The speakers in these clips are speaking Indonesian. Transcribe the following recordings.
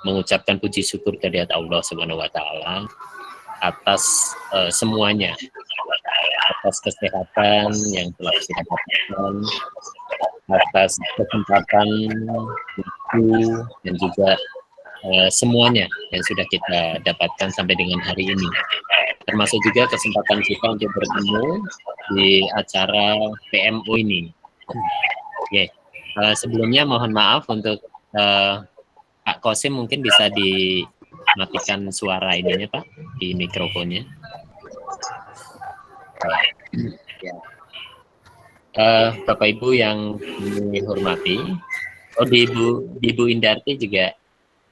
mengucapkan puji syukur kehadirat Allah Subhanahu wa taala atas semuanya, atas kesehatan yang telah kita dapatkan, atas kesempatan waktu dan juga semuanya yang sudah kita dapatkan sampai dengan hari ini. Termasuk juga kesempatan kita untuk bertemu di acara PMO ini. Oke, sebelumnya mohon maaf untuk Pak Kosim, mungkin bisa dimatikan suara ininya Pak, di mikrofonnya. Bapak Ibu yang kami hormati, di Ibu Indarti juga,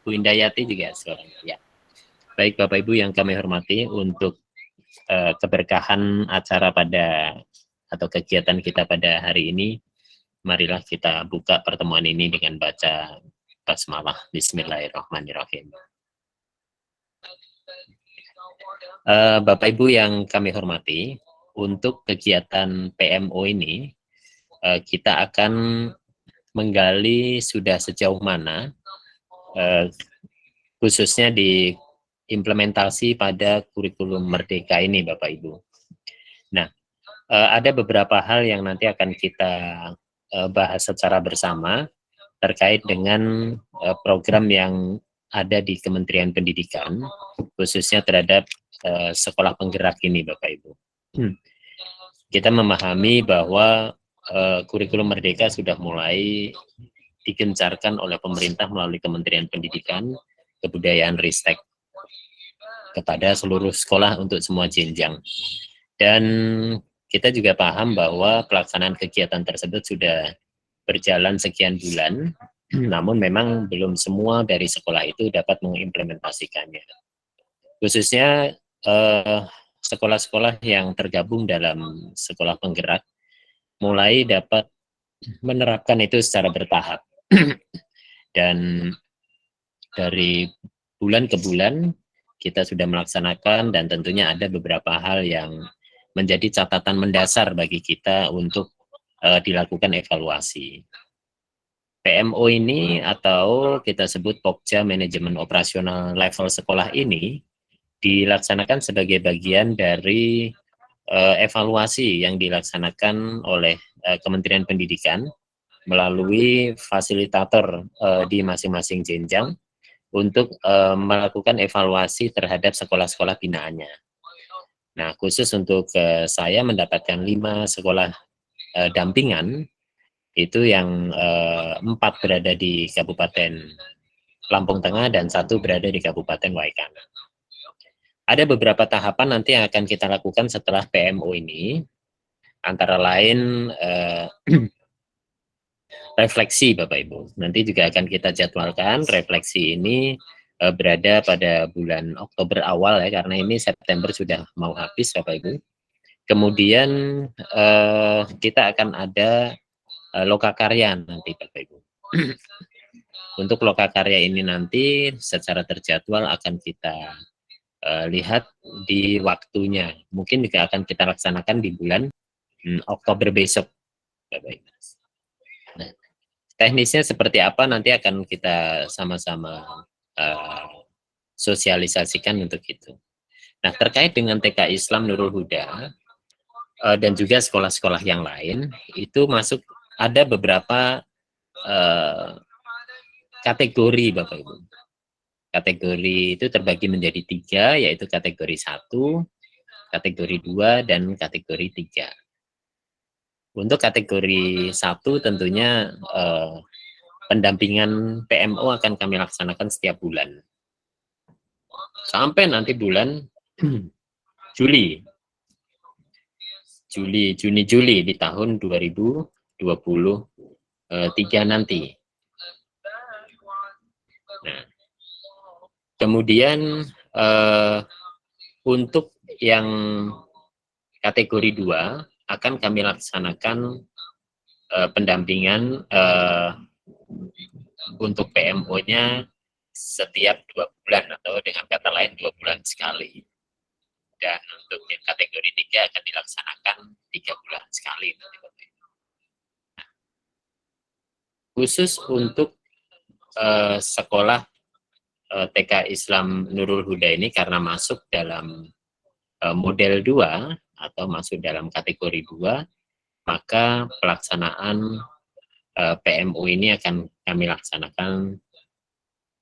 Bu Indayati juga sekarang ya. Baik Bapak Ibu yang kami hormati, untuk keberkahan acara atau kegiatan kita pada hari ini, marilah kita buka pertemuan ini dengan baca basmalah. Bismillahirrahmanirrahim. Bapak Ibu yang kami hormati, untuk kegiatan PMO ini kita akan menggali sudah sejauh mana khususnya di implementasi pada kurikulum Merdeka ini Bapak Ibu. Nah, ada beberapa hal yang nanti akan kita bahas secara bersama terkait dengan program yang ada di Kementerian Pendidikan, khususnya terhadap sekolah penggerak ini Bapak Ibu. Kita memahami bahwa kurikulum Merdeka sudah mulai digencarkan oleh pemerintah melalui Kementerian Pendidikan, Kebudayaan, Ristek kepada seluruh sekolah untuk semua jenjang. Dan kita juga paham bahwa pelaksanaan kegiatan tersebut sudah berjalan sekian bulan, namun memang belum semua dari sekolah itu dapat mengimplementasikannya. Khususnya sekolah-sekolah yang tergabung dalam sekolah penggerak mulai dapat menerapkan itu secara bertahap. Dan dari bulan ke bulan kita sudah melaksanakan, dan tentunya ada beberapa hal yang menjadi catatan mendasar bagi kita untuk dilakukan evaluasi. PMO ini atau kita sebut Pokja Manajemen Operasional Level Sekolah ini dilaksanakan sebagai bagian dari evaluasi yang dilaksanakan oleh Kementerian Pendidikan melalui fasilitator di masing-masing jenjang untuk melakukan evaluasi terhadap sekolah-sekolah binaannya. Nah, khusus untuk saya mendapatkan 5 sekolah dampingan, itu yang 4 berada di Kabupaten Lampung Tengah dan 1 berada di Kabupaten Waikana. Ada beberapa tahapan nanti yang akan kita lakukan setelah PMO ini, antara lain refleksi Bapak Ibu. Nanti juga akan kita jadwalkan refleksi ini berada pada bulan Oktober awal ya, karena ini September sudah mau habis Bapak Ibu. Kemudian kita akan ada lokakarya nanti Bapak Ibu. Untuk lokakarya ini nanti secara terjadwal akan kita lihat di waktunya. Mungkin juga akan kita laksanakan di bulan Oktober besok Bapak Ibu. Nah, teknisnya seperti apa nanti akan kita sama-sama sosialisasikan untuk itu. Nah, terkait dengan TK Islam Nurul Huda dan juga sekolah-sekolah yang lain, itu masuk ada beberapa kategori Bapak Ibu. Kategori itu terbagi menjadi 3, yaitu kategori 1, kategori 2, dan kategori 3. Untuk kategori 1 tentunya pendampingan PMO akan kami laksanakan setiap bulan. Sampai nanti bulan Juni, Juli di tahun 2023 nanti. Nah, kemudian untuk yang kategori 2 akan kami laksanakan pendampingan untuk PMO-nya setiap 2 bulan atau dengan kata lain 2 bulan sekali. Dan untuk yang kategori 3 akan dilaksanakan 3 bulan sekali. Khusus untuk sekolah TK Islam Nurul Huda ini karena masuk dalam model 2 atau masuk dalam kategori 2, maka pelaksanaan PMO ini akan kami laksanakan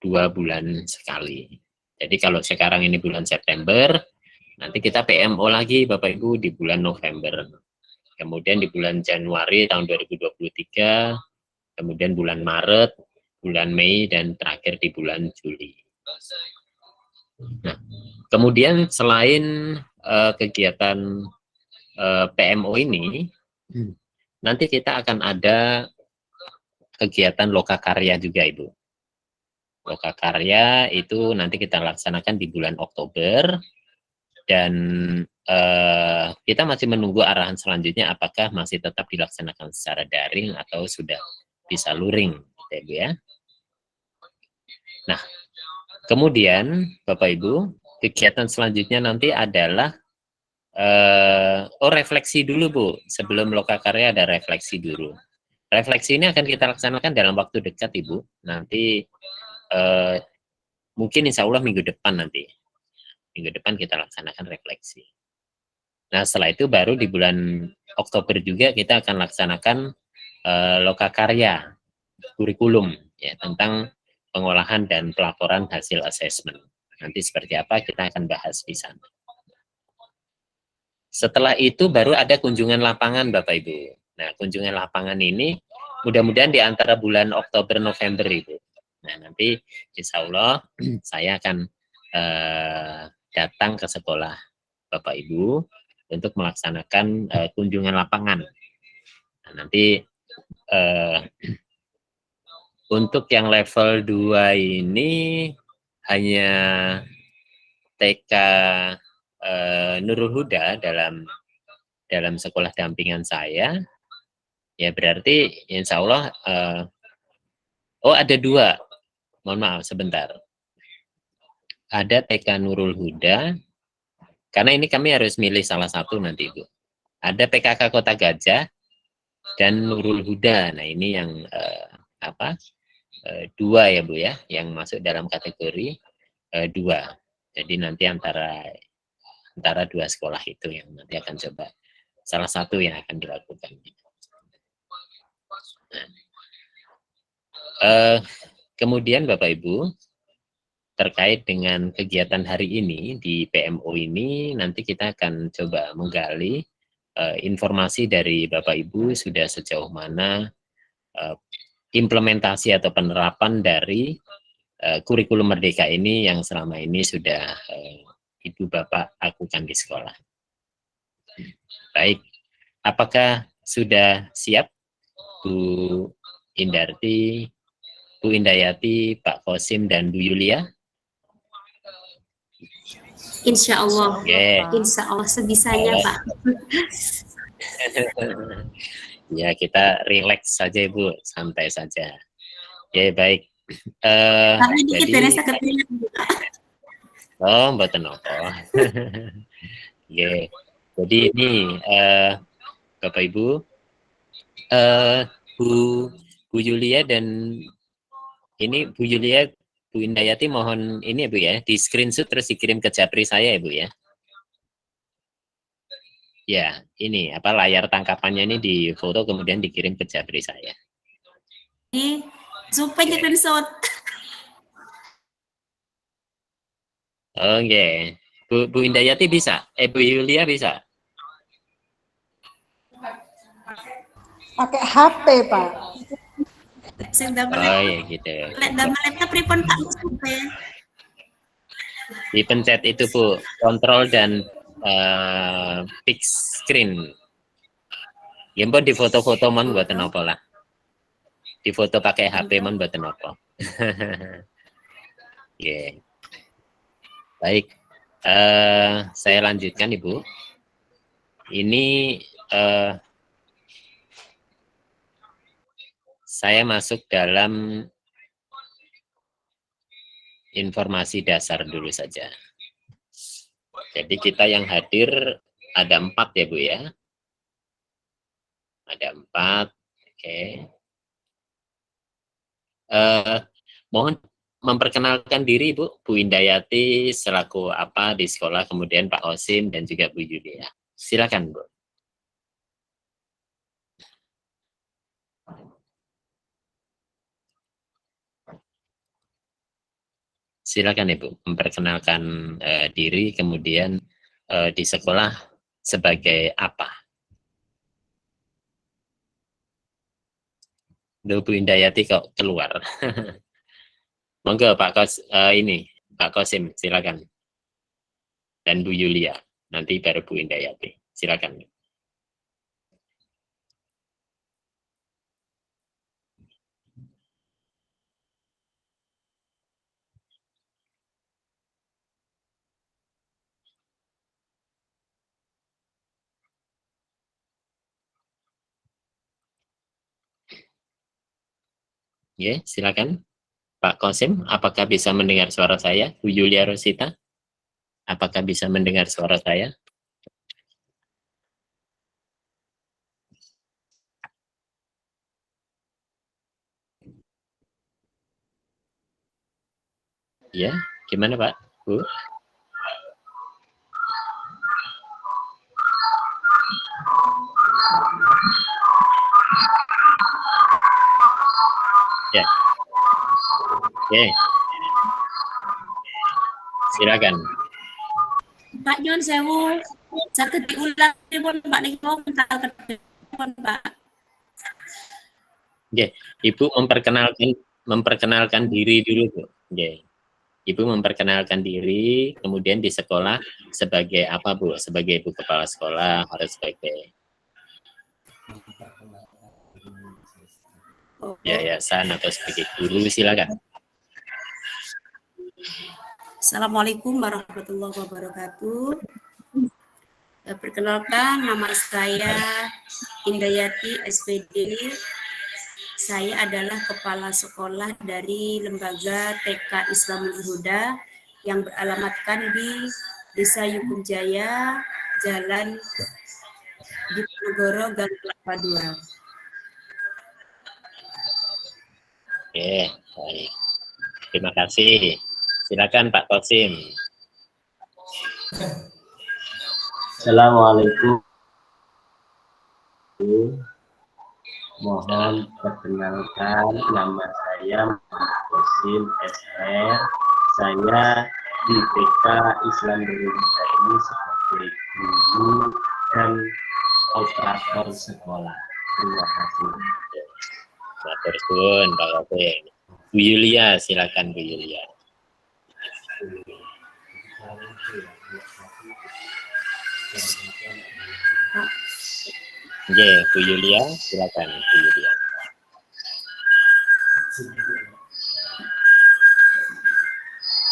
2 bulan sekali. Jadi kalau sekarang ini bulan September, nanti kita PMO lagi Bapak Ibu di bulan November. Kemudian di bulan Januari tahun 2023, kemudian bulan Maret, bulan Mei, dan terakhir di bulan Juli. Nah, kemudian selain kegiatan PMO ini, nanti kita akan ada kegiatan lokakarya juga Ibu. Lokakarya itu nanti kita laksanakan di bulan Oktober, dan kita masih menunggu arahan selanjutnya apakah masih tetap dilaksanakan secara daring atau sudah bisa luring, gitu Ibu ya. Nah, kemudian Bapak Ibu, kegiatan selanjutnya nanti adalah refleksi dulu Bu. Sebelum lokakarya ada refleksi dulu. Refleksi ini akan kita laksanakan dalam waktu dekat Ibu. Nanti mungkin insya Allah minggu depan nanti. Minggu depan kita laksanakan refleksi. Nah setelah itu baru di bulan Oktober juga kita akan laksanakan lokakarya kurikulum ya, tentang pengolahan dan pelaporan hasil asesmen. Nanti seperti apa kita akan bahas di sana. Setelah itu baru ada kunjungan lapangan Bapak Ibu. Nah kunjungan lapangan ini mudah-mudahan di antara bulan Oktober November Ibu. Nah nanti insya Allah saya akan datang ke sekolah Bapak Ibu untuk melaksanakan kunjungan lapangan. Nah, nanti untuk yang level 2 ini hanya TK Nurul Huda dalam sekolah dampingan saya, ya berarti insya Allah, oh ada 2, mohon maaf sebentar. Ada TK Nurul Huda, karena ini kami harus milih salah satu nanti Bu. Ada PKK Kota Gajah dan Nurul Huda. Nah ini yang 2 ya Bu ya, yang masuk dalam kategori 2. Jadi nanti antara 2 sekolah itu yang nanti akan coba salah satu yang akan dilakukan. Kemudian Bapak Ibu, terkait dengan kegiatan hari ini di PMO ini, nanti kita akan coba menggali informasi dari Bapak Ibu sudah sejauh mana implementasi atau penerapan dari kurikulum Merdeka ini yang selama ini sudah Ibu Bapak lakukan di sekolah. Baik, apakah sudah siap Bu Indarti, Bu Indayati, Pak Kosim, dan Bu Yulia? Insya Allah, yeah. Insya Allah sebisanya Pak. Ya kita relax saja Ibu, santai saja. Ya baik. Tapi dikit jadi, oh mboten apa. Ya, jadi ini Bapak Ibu, Bu Yulia dan ini Bu Yulia, Bu Indayati mohon ini ya Bu ya, di screenshot terus dikirim ke Japri saya ya Bu ya. Ya, ini apa layar tangkapannya ini di foto kemudian dikirim ke Japri saya. Ini supaya screenshot. Oke, Bu Indayati bisa? Bu Yulia bisa? Pakai HP Pak. Oh ya gitu. Laptop pripun Pak supaya dipencet itu Bu, kontrol dan big screen. Ya pun di foto-foto mon buatan apa lah. Di foto pakai HP mon buatan apa. Yeah. Baik, saya lanjutkan Ibu. Ini saya masuk dalam informasi dasar dulu saja. Jadi kita yang hadir ada 4 ya Bu ya. Ada 4, oke. Mohon memperkenalkan diri Bu Indayati selaku apa di sekolah, kemudian Pak Qasim dan juga Bu Yulia. Silakan Bu. Silakan Ibu memperkenalkan diri, kemudian di sekolah sebagai apa? Duh, Bu Indayati kok keluar. Monggo Pak Qasim silakan, dan Bu Yulia, nanti baru Bu Indayati. Silakan. Ya, silakan. Pak Qasim, apakah bisa mendengar suara saya? Bu Yulia Rosita, apakah bisa mendengar suara saya? Ya, gimana Pak? Bu? Ya. Oke. Silakan. Pak John sewu. Saged diulang pripun Pak niku mental pripun Pak? Oke, Ibu memperkenalkan diri dulu, Bu. Oke. Ibu memperkenalkan diri, kemudian di sekolah sebagai apa, Bu? Sebagai ibu kepala sekolah atau sebagai yayasan atau sebagai guru, silakan. Assalamualaikum warahmatullahi wabarakatuh. Perkenalkan, nama saya Indayati SPD. Saya adalah kepala sekolah dari lembaga TK Islamul Huda yang beralamatkan di Desa Yukum Jaya, Jalan Diponegoro, Gang Kelapa II. Oke, baik. Terima kasih. Silakan Pak Qasim. Assalamualaikum. Mohon perkenalkan, nama saya Muhammad Qasim SR. Saya di TK Islam Indonesia ini sebagai guru dan operator sekolah. Terima kasih. Matur suwun Pak Qasim. Bu Yulia, silakan Bu Yulia. Oke, Bu Yulia, silakan Bu Yulia.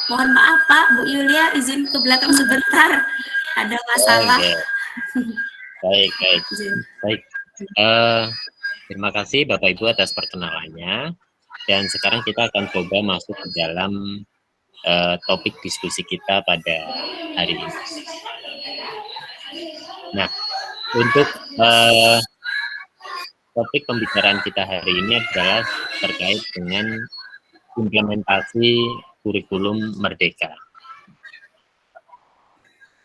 Mohon maaf Pak, Bu Yulia izin ke belakang sebentar. Ada masalah. Oke. Baik. Baik. Terima kasih Bapak Ibu atas perkenalannya. Dan sekarang kita akan coba masuk ke dalam topik diskusi kita pada hari ini. Nah, untuk topik pembicaraan kita hari ini adalah terkait dengan implementasi kurikulum Merdeka.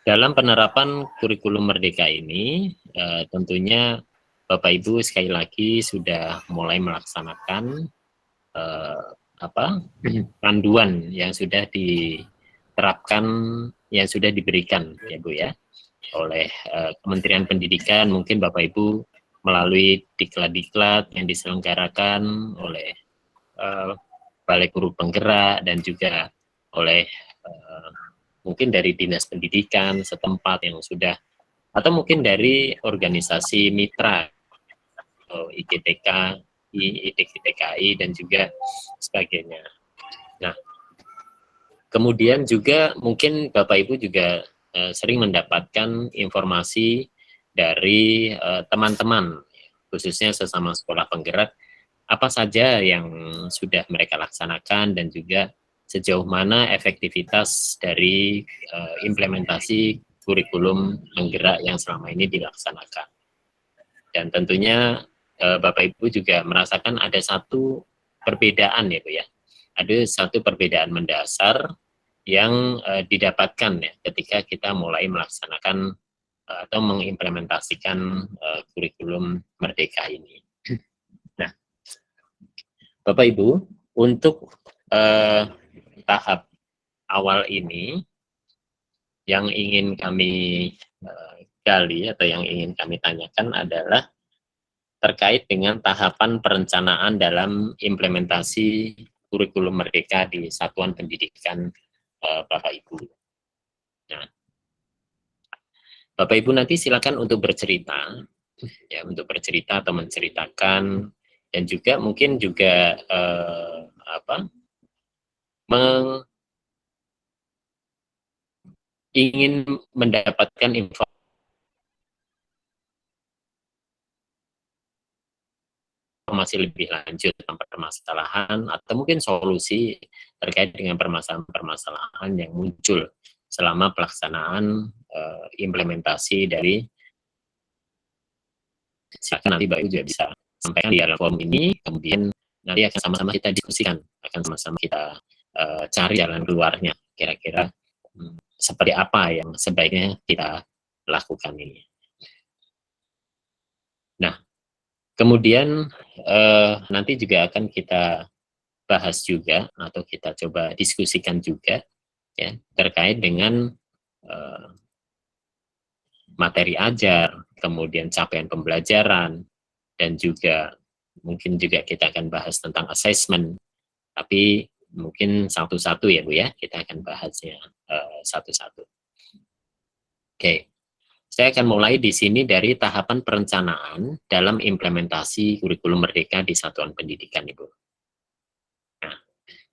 Dalam penerapan kurikulum Merdeka ini, tentunya Bapak Ibu sekali lagi sudah mulai melaksanakan panduan yang sudah diterapkan, yang sudah diberikan ya Bu ya oleh Kementerian Pendidikan, mungkin Bapak Ibu melalui diklat-diklat yang diselenggarakan oleh Balai Guru Penggerak dan juga oleh mungkin dari Dinas Pendidikan setempat yang sudah, atau mungkin dari organisasi mitra IGTK, IDKI dan juga sebagainya. Nah, kemudian juga mungkin Bapak Ibu juga sering mendapatkan informasi dari teman-teman, khususnya sesama sekolah penggerak, apa saja yang sudah mereka laksanakan dan juga sejauh mana efektivitas dari implementasi kurikulum penggerak yang selama ini dilaksanakan. Dan tentunya Bapak Ibu juga merasakan ada satu perbedaan ya Bu ya, ada satu perbedaan mendasar yang didapatkan ya ketika kita mulai melaksanakan atau mengimplementasikan kurikulum Merdeka ini. Nah, Bapak Ibu, untuk tahap awal ini yang ingin kami gali atau yang ingin kami tanyakan adalah terkait dengan tahapan perencanaan dalam implementasi kurikulum Merdeka di satuan pendidikan Bapak Ibu. Nah, Bapak Ibu nanti silakan untuk bercerita, ya, untuk bercerita atau menceritakan, dan juga mungkin juga ingin mendapatkan informasi lebih lanjut tentang permasalahan atau mungkin solusi terkait dengan permasalahan-permasalahan yang muncul selama pelaksanaan implementasi dari, silakan nanti Bapak Ibu juga bisa sampaikan di dalam forum ini, kemudian nanti akan sama-sama kita diskusikan, akan sama-sama kita cari jalan keluarnya, kira-kira seperti apa yang sebaiknya kita lakukan ini. Nah, kemudian nanti juga akan kita bahas juga atau kita coba diskusikan juga ya terkait dengan materi ajar, kemudian capaian pembelajaran, dan juga mungkin juga kita akan bahas tentang assessment, tapi mungkin satu-satu ya Bu ya, kita akan bahasnya satu-satu. Oke, saya akan mulai di sini dari tahapan perencanaan dalam implementasi kurikulum Merdeka di satuan pendidikan Ibu. Nah,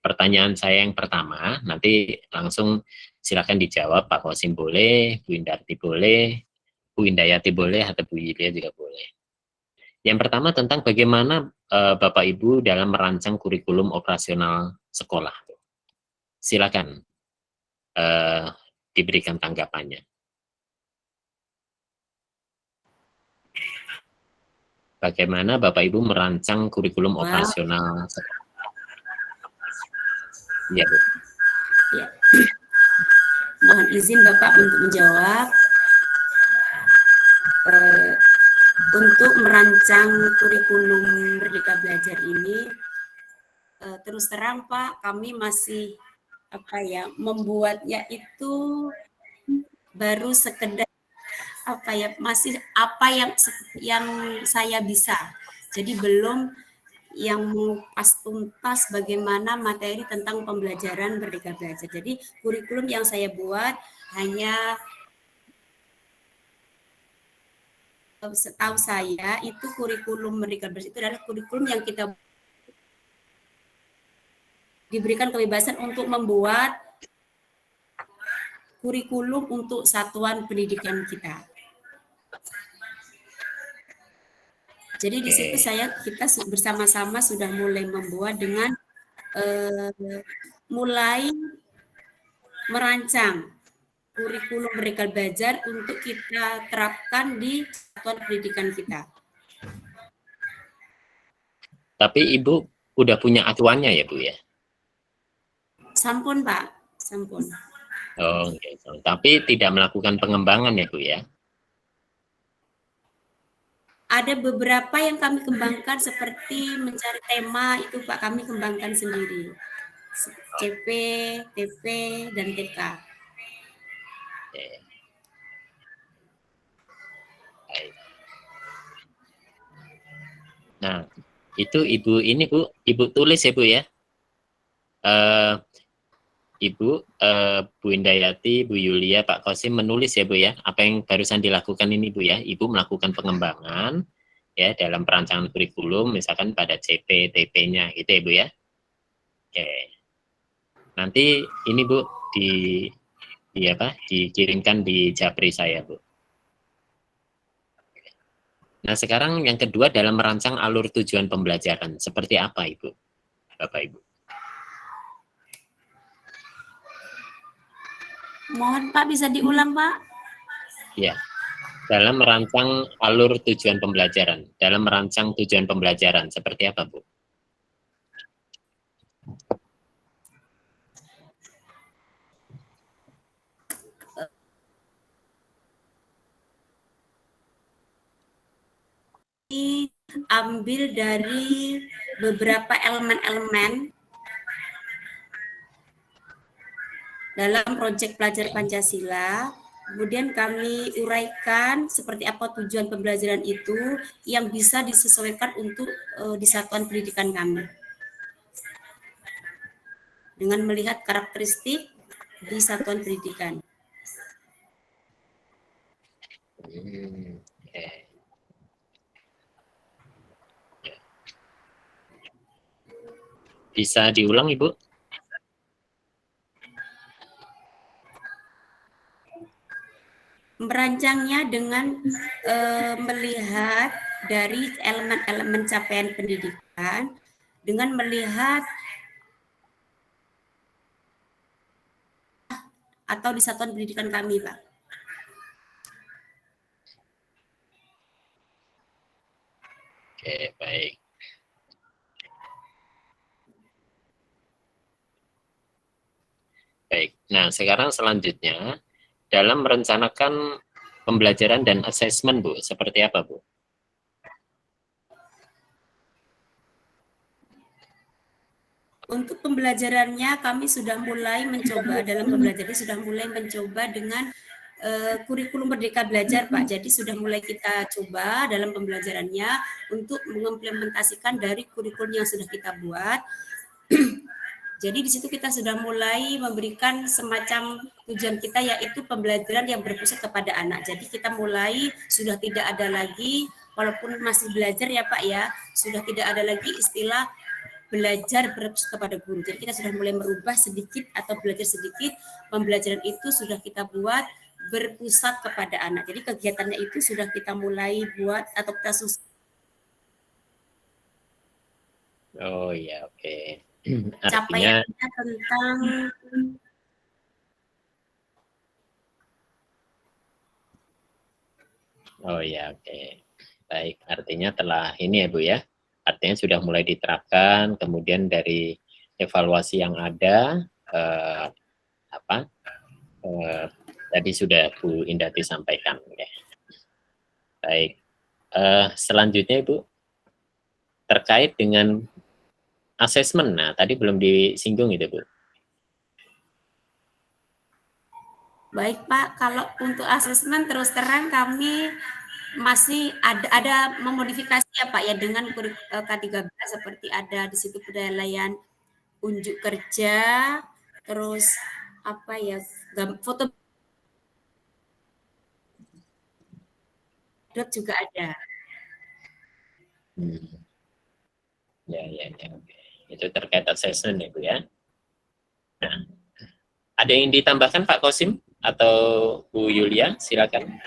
pertanyaan saya yang pertama, nanti langsung silakan dijawab, Pak Kosim boleh, Bu Indarti boleh, Bu Indayati boleh, atau Bu Yulia juga boleh. Yang pertama tentang bagaimana Bapak Ibu dalam merancang kurikulum operasional sekolah. Silakan diberikan tanggapannya. Bagaimana Bapak Ibu merancang kurikulum operasional sekolah? Iya, Bu. Ya. Mohon izin Bapak untuk menjawab. Untuk merancang kurikulum Merdeka Belajar ini, terus terang Pak, kami masih membuatnya itu baru sekedar masih apa yang saya bisa. Jadi belum yang mengupas tuntas bagaimana materi tentang pembelajaran Merdeka Belajar. Jadi kurikulum yang saya buat hanya, setahu saya itu kurikulum Merdeka Belajar itu adalah kurikulum yang kita diberikan kebebasan untuk membuat kurikulum untuk satuan pendidikan kita. Jadi di situ kita bersama-sama sudah mulai membuat dengan mulai merancang kurikulum Merdeka Belajar untuk kita terapkan di satuan pendidikan kita. Tapi Ibu udah punya acuannya ya Bu ya? Sampun Pak, sampun. Oh, okay. Tapi tidak melakukan pengembangan ya Bu ya? Ada beberapa yang kami kembangkan seperti mencari tema itu Pak, kami kembangkan sendiri. CP, TP, dan TK. Nah, itu Ibu ini Bu, Ibu tulis ya Bu ya? Ibu, Bu Indayati, Bu Yulia, Pak Kosim menulis ya Bu ya? Apa yang barusan dilakukan ini Bu ya? Ibu melakukan pengembangan ya dalam perancangan kurikulum, misalkan pada CP, TP-nya gitu ya Bu ya? Oke. Nanti ini Bu dikirimkan di Japri saya Bu. Nah sekarang yang kedua dalam merancang alur tujuan pembelajaran, seperti apa Ibu, Bapak Ibu? Mohon Pak bisa diulang Pak? Ya, dalam merancang alur tujuan pembelajaran, dalam merancang tujuan pembelajaran, seperti apa Bu? ambil dari beberapa elemen-elemen dalam proyek pelajar Pancasila. Kemudian kami uraikan seperti apa tujuan pembelajaran itu yang bisa disesuaikan untuk di satuan pendidikan kami. Dengan melihat karakteristik di satuan pendidikan. Oke. Bisa diulang, Ibu? Merancangnya dengan melihat dari elemen-elemen capaian pendidikan, dengan melihat atau di satuan pendidikan kami, Pak. Oke, baik. Baik. Nah, sekarang selanjutnya dalam merencanakan pembelajaran dan asesmen, Bu, seperti apa, Bu? Untuk pembelajarannya kami sudah mulai mencoba dalam pembelajaran sudah mulai mencoba dengan kurikulum Merdeka Belajar, Pak. Jadi sudah mulai kita coba dalam pembelajarannya untuk mengimplementasikan dari kurikulum yang sudah kita buat. Jadi di situ kita sudah mulai memberikan semacam tujuan kita yaitu pembelajaran yang berpusat kepada anak. Jadi kita mulai sudah tidak ada lagi, walaupun masih belajar ya Pak ya, sudah tidak ada lagi istilah belajar berpusat kepada guru. Jadi kita sudah mulai merubah sedikit atau belajar sedikit, pembelajaran itu sudah kita buat berpusat kepada anak. Jadi kegiatannya itu sudah kita mulai buat atau kita Oh iya, oke. Artinya, capaiannya tentang oh iya, oke. Baik, artinya telah ini ya, Bu ya. Artinya sudah mulai diterapkan, kemudian dari evaluasi yang ada, tadi sudah Bu Indati sampaikan. Ya. Baik, selanjutnya Ibu, terkait dengan asesmen. Nah, tadi belum disinggung itu, Bu. baik Pak, kalau untuk asesmen terus terang kami masih ada memodifikasi ya Pak ya dengan K13 seperti ada di situ penilaian unjuk kerja, terus apa ya foto juga ada. Ya. Itu terkait asesmen ya, Bu ya. Nah, ada yang ditambahkan Pak Kosim atau Bu Yulia? Silakan.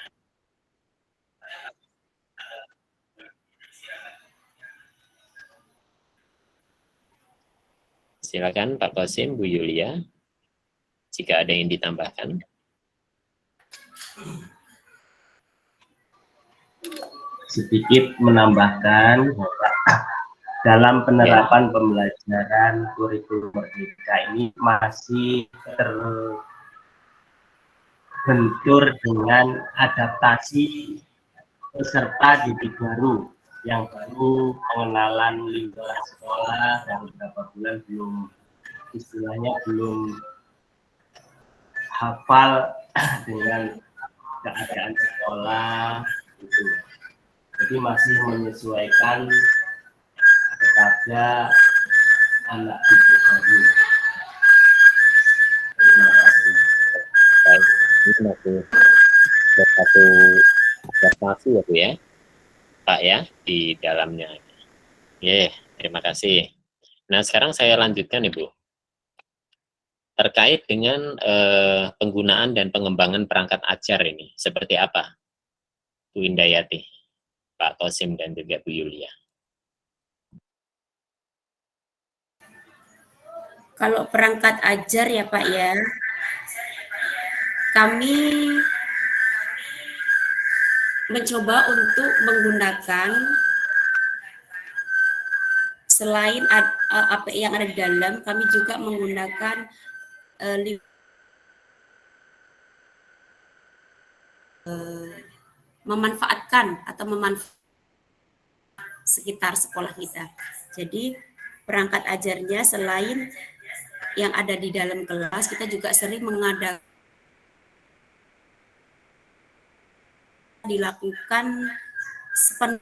Silakan Pak Kosim, Bu Yulia. Jika ada yang ditambahkan. Sedikit menambahkan dalam penerapan pembelajaran kurikulum Merdeka ini masih terbentur dengan adaptasi peserta didik baru yang baru pengenalan lingkungan sekolah dan beberapa bulan belum hafal dengan keadaan sekolah gitu. Jadi masih menyesuaikan kepada anak didik baru. Terima kasih. Baik, ini masih satu adaptasi ya Bu ya, Pak ya, di dalamnya. Terima kasih. Nah, sekarang saya lanjutkan Ibu. Terkait dengan penggunaan dan pengembangan perangkat ajar ini, seperti apa Bu Indayati, Pak Kosim, dan juga Bu Yulia? Kalau perangkat ajar ya Pak ya, kami mencoba untuk menggunakan selain apa yang ada di dalam, kami juga menggunakan memanfaatkan atau sekitar sekolah kita. Jadi perangkat ajarnya selain yang ada di dalam kelas, kita juga sering mengadakan dilakukan selalu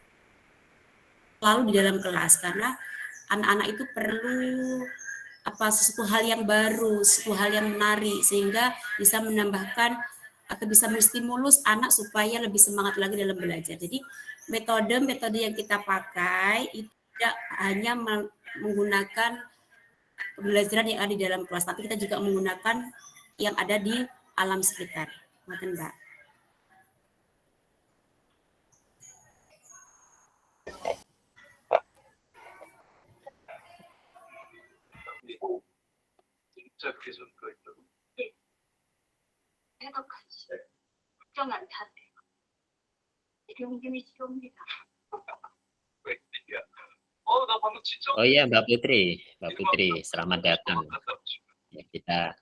di dalam kelas, karena anak-anak itu perlu sesuatu hal yang baru, sesuatu hal yang menarik, sehingga bisa menambahkan atau bisa menstimulus anak supaya lebih semangat lagi dalam belajar. Jadi metode yang kita pakai itu tidak hanya menggunakan pembelajaran yang ada di dalam kelas, tapi kita juga menggunakan yang ada di alam sekitar. Maten, Mbak. Oh iya, Mbak Putri, selamat datang. Ya, kita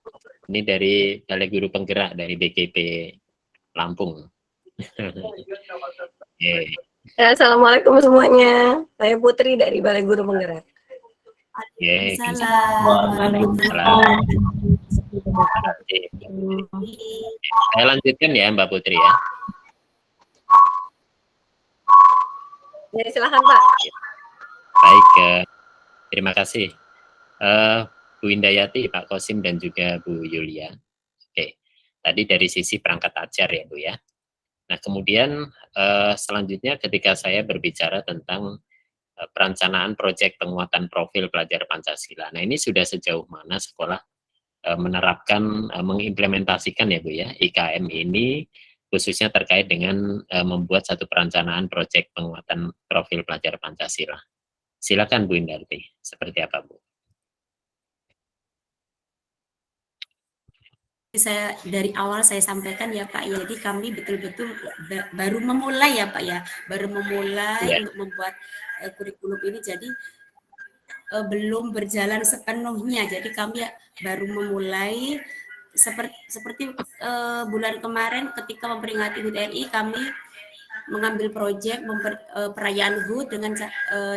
ini dari Balai Guru Penggerak dari BGP Lampung. Okay. Assalamualaikum semuanya. Saya Putri dari Balai Guru Penggerak. Waalaikumsalam. Saya lanjutkan ya, Mbak Putri ya. Ya, silakan Pak. Baik, terima kasih Bu Indayati, Pak Kosim, dan juga Bu Yulia. Oke, tadi dari sisi perangkat ajar ya Bu ya. Nah kemudian selanjutnya ketika saya berbicara tentang perencanaan proyek penguatan profil pelajar Pancasila. Nah ini sudah sejauh mana sekolah menerapkan, mengimplementasikan ya Bu ya, IKM ini khususnya terkait dengan membuat satu perencanaan proyek penguatan profil pelajar Pancasila. Silakan Bu Indarti, seperti apa Bu? Dari awal saya sampaikan ya Pak, ya, jadi kami betul-betul baru memulai ya Pak ya, baru memulai untuk membuat kurikulum ini, jadi belum berjalan sepenuhnya, jadi kami baru memulai seperti bulan kemarin ketika memperingati HUT RI, kami mengambil proyek perayaan HUT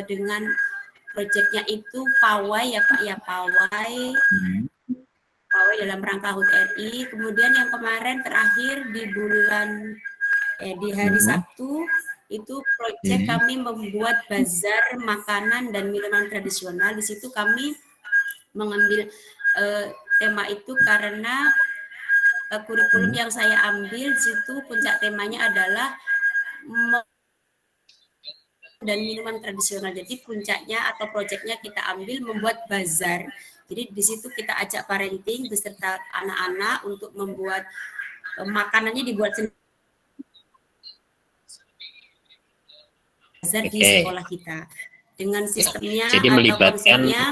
dengan proyeknya itu pawai ya Pak ya, pawai dalam rangka HUT RI. Kemudian yang kemarin terakhir di hari Sabtu itu proyek kami membuat bazar makanan dan minuman tradisional. Di situ kami mengambil tema itu karena kurikulum yang saya ambil di situ puncak temanya adalah dan minuman tradisional. Jadi puncaknya atau proyeknya kita ambil membuat bazar. Jadi di situ kita ajak parenting beserta anak-anak untuk membuat makanannya dibuat sendiri bazar di sekolah kita dengan sistemnya jadi atau melibatkan konsepnya.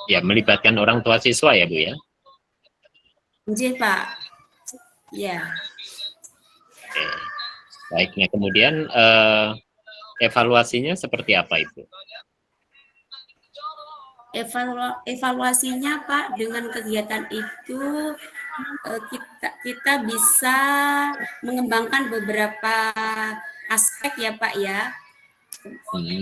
Ya, melibatkan orang tua siswa ya Bu ya. Iya Pak. Ya. Oke. Baik, nah kemudian evaluasinya seperti apa Ibu? Evaluasinya Pak, dengan kegiatan itu kita bisa mengembangkan beberapa aspek ya Pak ya.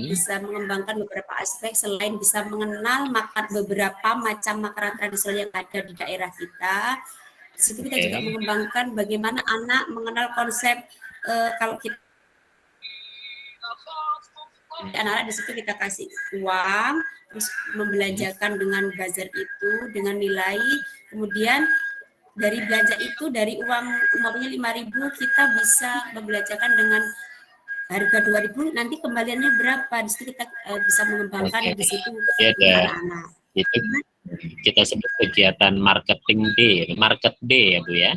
Bisa mengembangkan beberapa aspek selain bisa mengenal beberapa macam makanan tradisional yang ada di daerah kita. Di situ kita juga mengembangkan bagaimana anak mengenal konsep kalau kita anak-anak di situ kita kasih uang, terus membelanjakan dengan bazar itu dengan nilai, kemudian dari belanja itu dari uang umpamanya 5.000 kita bisa membelanjakan dengan harga 2.000, nanti kembaliannya berapa, di situ kita bisa mengembangkan di situ anak-anak. Itu kita sebut kegiatan market day ya Bu ya.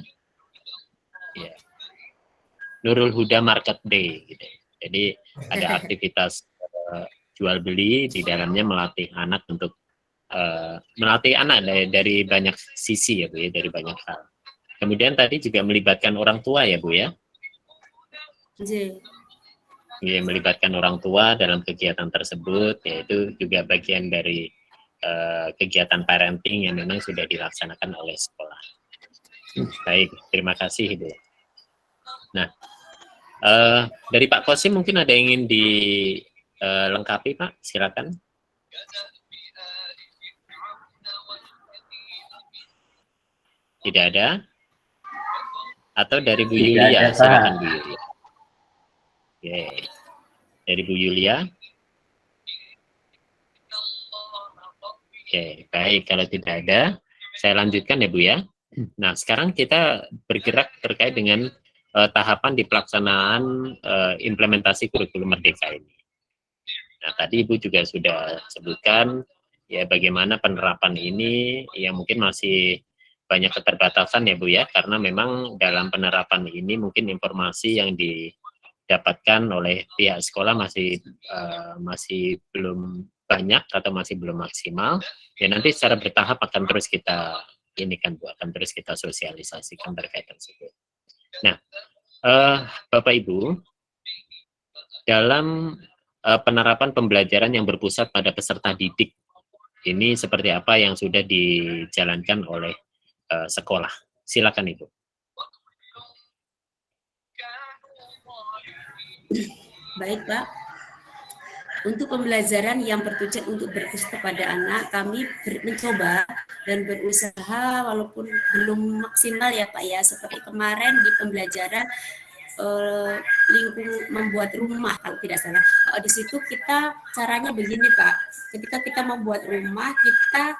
Ya. Nurul Huda Market Day gitu. Jadi ada aktivitas jual beli di dalamnya, melatih anak untuk dari banyak sisi ya Bu ya, dari banyak hal. Kemudian tadi juga melibatkan orang tua ya Bu ya. Ya, melibatkan orang tua dalam kegiatan tersebut, yaitu juga bagian dari kegiatan parenting yang memang sudah dilaksanakan oleh sekolah. Baik, terima kasih Ibu. Nah, dari Pak Kosim mungkin ada yang ingin dilengkapi, Pak? Silakan. Tidak ada? Atau dari Bu Tidak Yulia? ada, Pak. Silakan Bu Yulia. Oke. Dari Bu Yulia. Oke, baik. Kalau tidak ada, saya lanjutkan ya Bu ya. Nah, sekarang kita bergerak terkait dengan tahapan di pelaksanaan implementasi kurikulum Merdeka ini. Nah, tadi Ibu juga sudah sebutkan ya bagaimana penerapan ini yang mungkin masih banyak keterbatasan ya Bu ya, karena memang dalam penerapan ini mungkin informasi yang didapatkan oleh pihak sekolah masih belum banyak atau masih belum maksimal. Ya nanti secara bertahap akan terus kita Bu, akan terus kita sosialisasikan terkait tersebut. Nah, Bapak Ibu, dalam penerapan pembelajaran yang berpusat pada peserta didik ini seperti apa yang sudah dijalankan oleh sekolah? Silakan Ibu. Baik, Pak. Untuk pembelajaran yang bertujuan untuk berpusat kepada anak, kami mencoba dan berusaha walaupun belum maksimal ya Pak ya. Seperti kemarin di pembelajaran lingkung membuat rumah kalau tidak salah. Di situ kita caranya begini Pak. Ketika kita membuat rumah, kita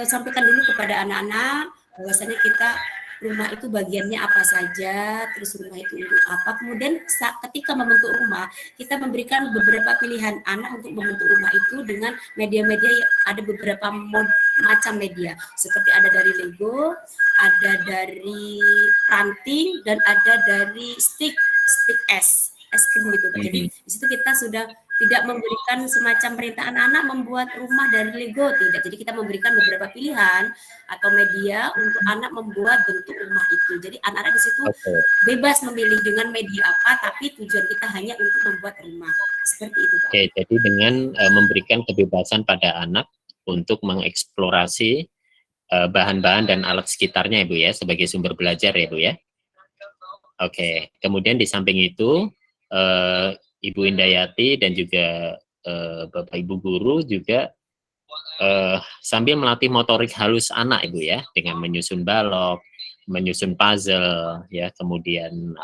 sampaikan dulu kepada anak-anak bahwasanya kita rumah itu bagiannya apa saja, terus rumah itu untuk apa. Kemudian ketika membentuk rumah, kita memberikan beberapa pilihan anak untuk membentuk rumah itu dengan media-media, ada beberapa macam media, seperti ada dari Lego, ada dari ranting, dan ada dari stick es krim gitu. Jadi di situ kita sudah tidak memberikan semacam perintah anak-anak membuat rumah dari Lego, tidak. Jadi kita memberikan beberapa pilihan atau media untuk anak membuat bentuk rumah itu. Jadi anak-anak di situ bebas memilih dengan media apa, tapi tujuan kita hanya untuk membuat rumah. Seperti itu, Pak. Oke, jadi dengan memberikan kebebasan pada anak untuk mengeksplorasi bahan-bahan dan alat sekitarnya ya Bu ya, sebagai sumber belajar ya Bu ya. Oke, kemudian di samping itu Ibu Indayati dan juga Bapak Ibu guru juga sambil melatih motorik halus anak Ibu ya, dengan menyusun balok, menyusun puzzle ya, kemudian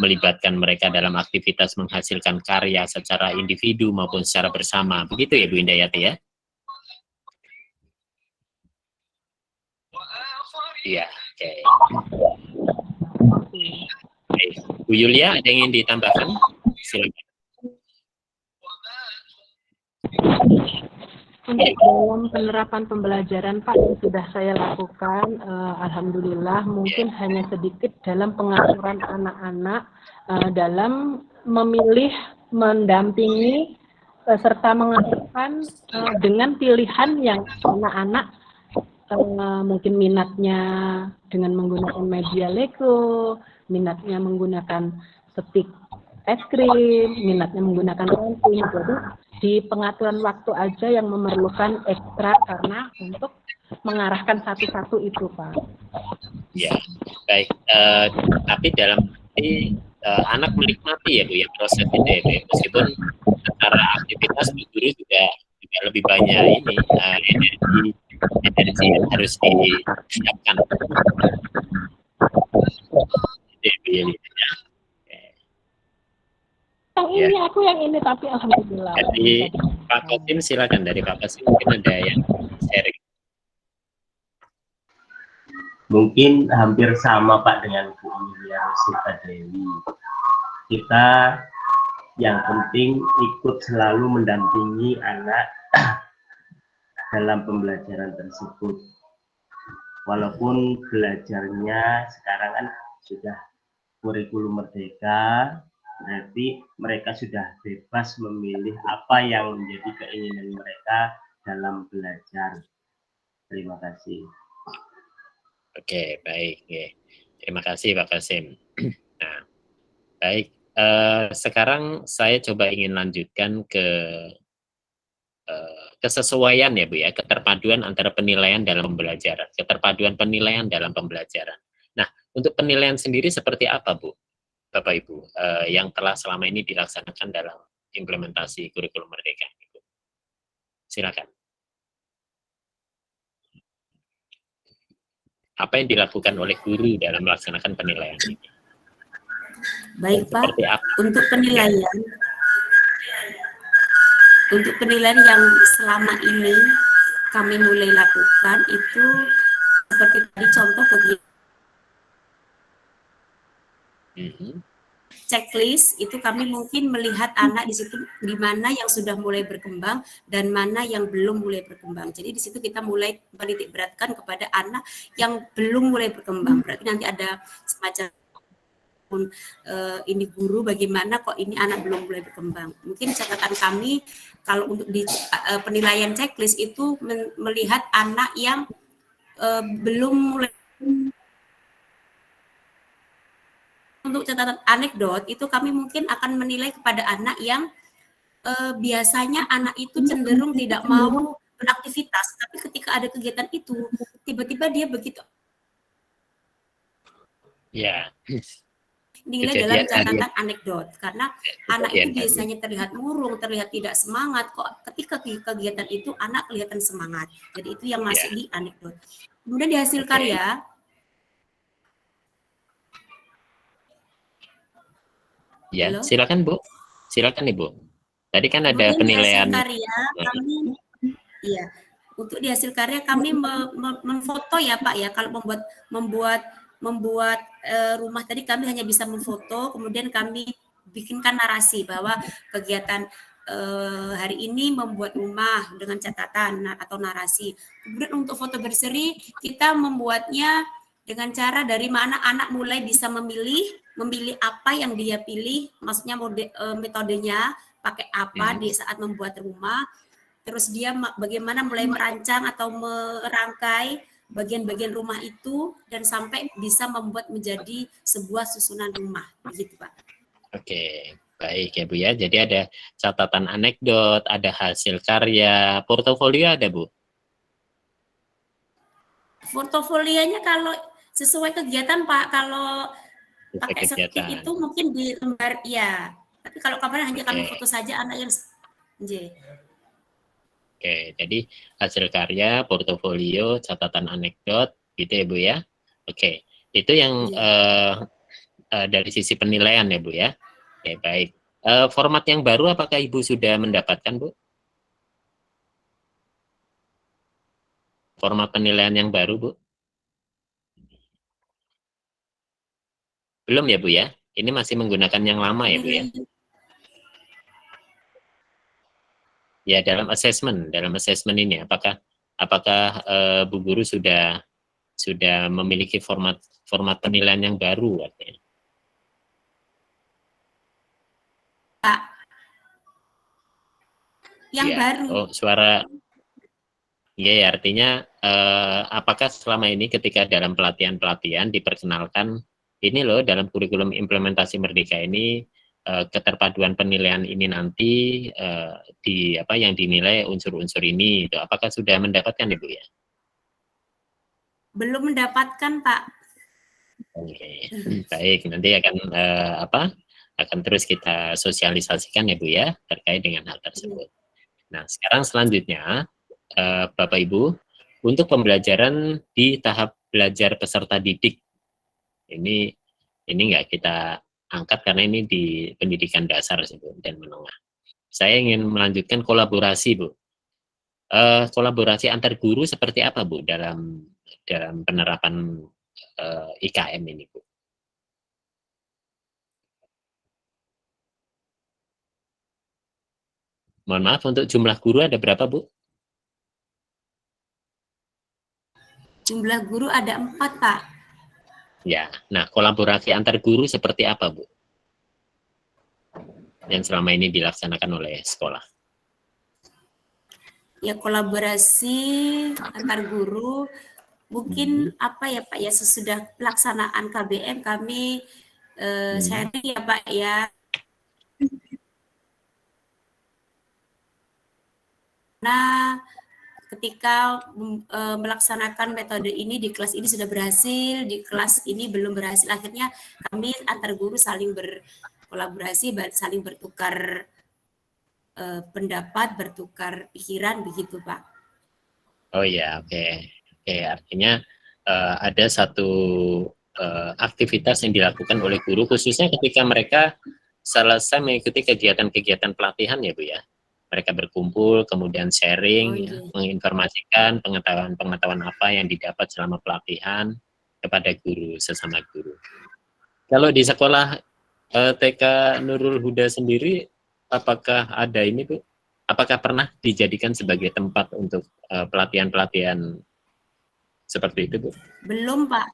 melibatkan mereka dalam aktivitas menghasilkan karya secara individu maupun secara bersama. Begitu ya Bu Indayati ya? Iya, oke. Bu Yulia, ada yang ingin ditambahkan? Silakan. Untuk dalam penerapan pembelajaran Pak yang sudah saya lakukan, alhamdulillah mungkin hanya sedikit dalam pengaturan anak-anak dalam memilih, mendampingi serta mengarahkan dengan pilihan yang anak-anak mungkin minatnya dengan menggunakan media Lego, minatnya menggunakan stick es krim, minatnya menggunakan ranting. Jadi di pengaturan waktu aja yang memerlukan ekstra karena untuk mengarahkan satu-satu itu, Pak. Ya, baik. Tapi dalam arti anak menikmati ya Bu ya proses itu ya Bu ya. Meskipun secara aktivitas Bu guru juga lebih banyak ini energi yang harus disiapkan. Yang ini aku yang ini tapi alhamdulillah. Jadi Pak Kosim silakan, dari Pak Kosim mungkin ada yang sharing. Mungkin hampir sama Pak dengan Bu Yulia Rosita Dewi. Kita yang penting ikut selalu mendampingi anak dalam pembelajaran tersebut. Walaupun belajarnya sekarang kan sudah kurikulum Merdeka, nanti mereka sudah bebas memilih apa yang menjadi keinginan mereka dalam belajar. Terima kasih. Oke, baik. Terima kasih Pak Kosim. Nah, baik. Sekarang saya coba ingin lanjutkan ke kesesuaian ya Bu ya, keterpaduan antara penilaian dalam pembelajaran, keterpaduan penilaian dalam pembelajaran. Nah, Untuk penilaian sendiri seperti apa, Bu, Bapak Ibu, yang telah selama ini dilaksanakan dalam implementasi kurikulum Merdeka? Silakan. Apa yang dilakukan oleh guru dalam melaksanakan penilaian ini? Baik, Pak. Seperti apa? Untuk penilaian yang selama ini kami mulai lakukan itu seperti tadi contoh kegiatan checklist itu kami mungkin melihat anak di situ di mana yang sudah mulai berkembang dan mana yang belum mulai berkembang. Jadi di situ kita mulai menitik beratkan kepada anak yang belum mulai berkembang. Berarti nanti ada semacam ini guru bagaimana kok ini anak belum mulai berkembang. Mungkin catatan kami kalau untuk di penilaian checklist itu melihat anak yang belum mulai. Untuk catatan anekdot itu kami mungkin akan menilai kepada anak yang biasanya anak itu cenderung tidak mau beraktivitas, tapi ketika ada kegiatan itu tiba-tiba dia begitu. Ya. Nilai dalam catatan anekdot karena anak itu biasanya terlihat murung, terlihat tidak semangat, kok ketika kegiatan itu anak kelihatan semangat. Jadi itu yang masuk di anekdot. Kemudian di hasil karya ya, silakan Bu. Silakan Ibu. Tadi kan ada kemudian penilaian. Di hasil karya kami, iya, untuk di hasil karya kami memfoto ya Pak ya. Kalau membuat rumah tadi kami hanya bisa memfoto, kemudian kami bikinkan narasi bahwa kegiatan hari ini membuat rumah dengan catatan atau narasi. Kemudian untuk foto berseri kita membuatnya dengan cara dari mana anak mulai bisa memilih apa yang dia pilih, maksudnya metodenya pakai apa di saat membuat rumah, terus dia bagaimana mulai merancang atau merangkai bagian-bagian rumah itu dan sampai bisa membuat menjadi sebuah susunan rumah, begitu Pak. Oke, baik ya Bu ya. Jadi ada catatan anekdot, ada hasil karya, portofolio ada Bu? Portofolionya kalau sesuai kegiatan Pak, kalau pakai skip itu mungkin di lembar ya. Tapi kalau kemarin hanya kami foto saja anak yang Oke, jadi hasil karya, portofolio, catatan anekdot, gitu ya Bu ya. Oke, itu yang dari sisi penilaian ya Bu ya. Oke, baik. Format yang baru apakah Ibu sudah mendapatkan Bu? Format penilaian yang baru Bu? Belum ya Bu ya? Ini masih menggunakan yang lama ya Bu ya? Ya, dalam assessment ini apakah Bu Guru sudah memiliki format penilaian yang baru artinya? Yang baru. Oh, suara. Ya, artinya apakah selama ini ketika dalam pelatihan diperkenalkan ini loh dalam kurikulum implementasi Merdeka ini keterpaduan penilaian ini nanti yang dinilai unsur-unsur ini itu apakah sudah mendapatkan Ibu ya? Belum mendapatkan Pak. Oke, baik, nanti akan terus kita sosialisasikan ya Bu ya terkait dengan hal tersebut. Nah, sekarang selanjutnya Bapak Ibu, untuk pembelajaran di tahap belajar peserta didik ini nggak kita angkat karena ini di pendidikan dasar dan menengah. Saya ingin melanjutkan kolaborasi Bu. Kolaborasi antar guru seperti apa Bu dalam penerapan IKM ini Bu? Mohon maaf, untuk jumlah guru ada berapa Bu? Jumlah guru ada 4 Pak. Ya, nah kolaborasi antar guru seperti apa Bu? Yang selama ini dilaksanakan oleh sekolah. Ya, kolaborasi antar guru mungkin apa ya Pak ya, sesudah pelaksanaan KBM kami sharing ya Pak ya. Nah, ketika melaksanakan metode ini di kelas ini sudah berhasil, di kelas ini belum berhasil. Akhirnya kami antar guru saling berkolaborasi, saling bertukar pendapat, bertukar pikiran, begitu Pak. Oh ya, oke. Oke, artinya ada satu aktivitas yang dilakukan oleh guru, khususnya ketika mereka selesai mengikuti kegiatan-kegiatan pelatihan ya Bu ya. Mereka berkumpul, kemudian sharing, ya, menginformasikan pengetahuan-pengetahuan apa yang didapat selama pelatihan kepada guru, sesama guru. Kalau di sekolah TK Nurul Huda sendiri, apakah ada ini Bu? Apakah pernah dijadikan sebagai tempat untuk pelatihan-pelatihan seperti itu Bu? Belum Pak,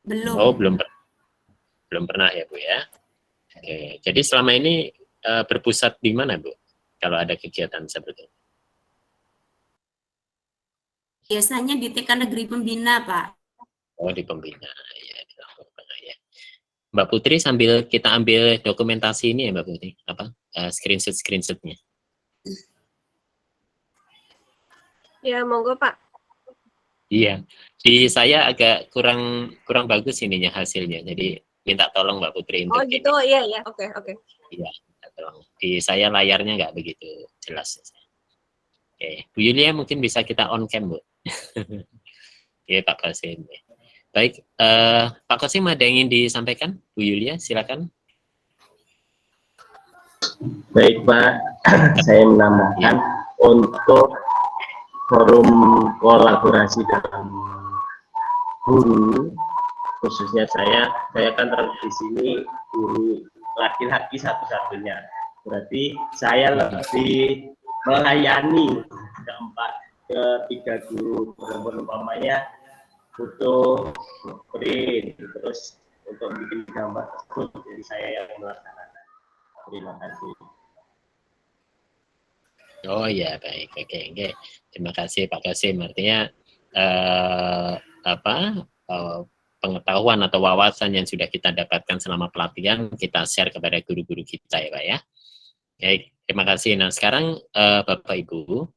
belum. Oh, belum pernah ya Bu ya. Oke, jadi selama ini berpusat di mana Bu? Kalau ada kegiatan seperti itu? Biasanya di TK Negeri Pembina Pak. Oh, di Pembina ya, ya. Mbak Putri, sambil kita ambil dokumentasi ini ya Mbak Putri, apa screenshotnya? Ya, monggo Pak. Iya, di saya agak kurang bagus ininya hasilnya, jadi minta tolong Mbak Putri untuk Oh gitu, iya ya, oke. Iya, tolong. Di saya layarnya nggak begitu jelas. Oke, Bu Yulia mungkin bisa kita on cam Bu. Oke, Pak Qasim. Baik, Pak Qasim ada yang ingin disampaikan? Bu Yulia, silakan. Baik Pak, saya menambahkan untuk forum kolaborasi dalam guru, khususnya saya kan di sini guru laki-laki satu-satunya, berarti saya lebih melayani ketiga guru perempuan, umpamanya butuh print, terus untuk bikin gambar tersebut, jadi saya yang melaksanakan. Terima kasih. Oh ya, baik, oke. Terima kasih Pak Qasim. Artinya pengetahuan atau wawasan yang sudah kita dapatkan selama pelatihan kita share kepada guru-guru kita ya Pak ya. Baik, terima kasih. Nah sekarang Bapak Ibu,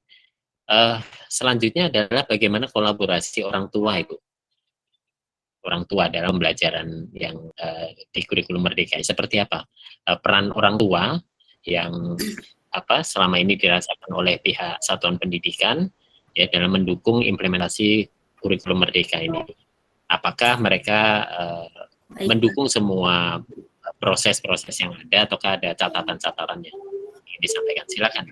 selanjutnya adalah bagaimana kolaborasi orang tua Ibu. Orang tua dalam pembelajaran yang di kurikulum Merdeka. Seperti apa peran orang tua yang selama ini dirasakan oleh pihak satuan pendidikan ya dalam mendukung implementasi kurikulum Merdeka ini? Apakah mereka mendukung semua proses-proses yang ada, ataukah ada catatan-catatan yang ingin disampaikan? Silakan.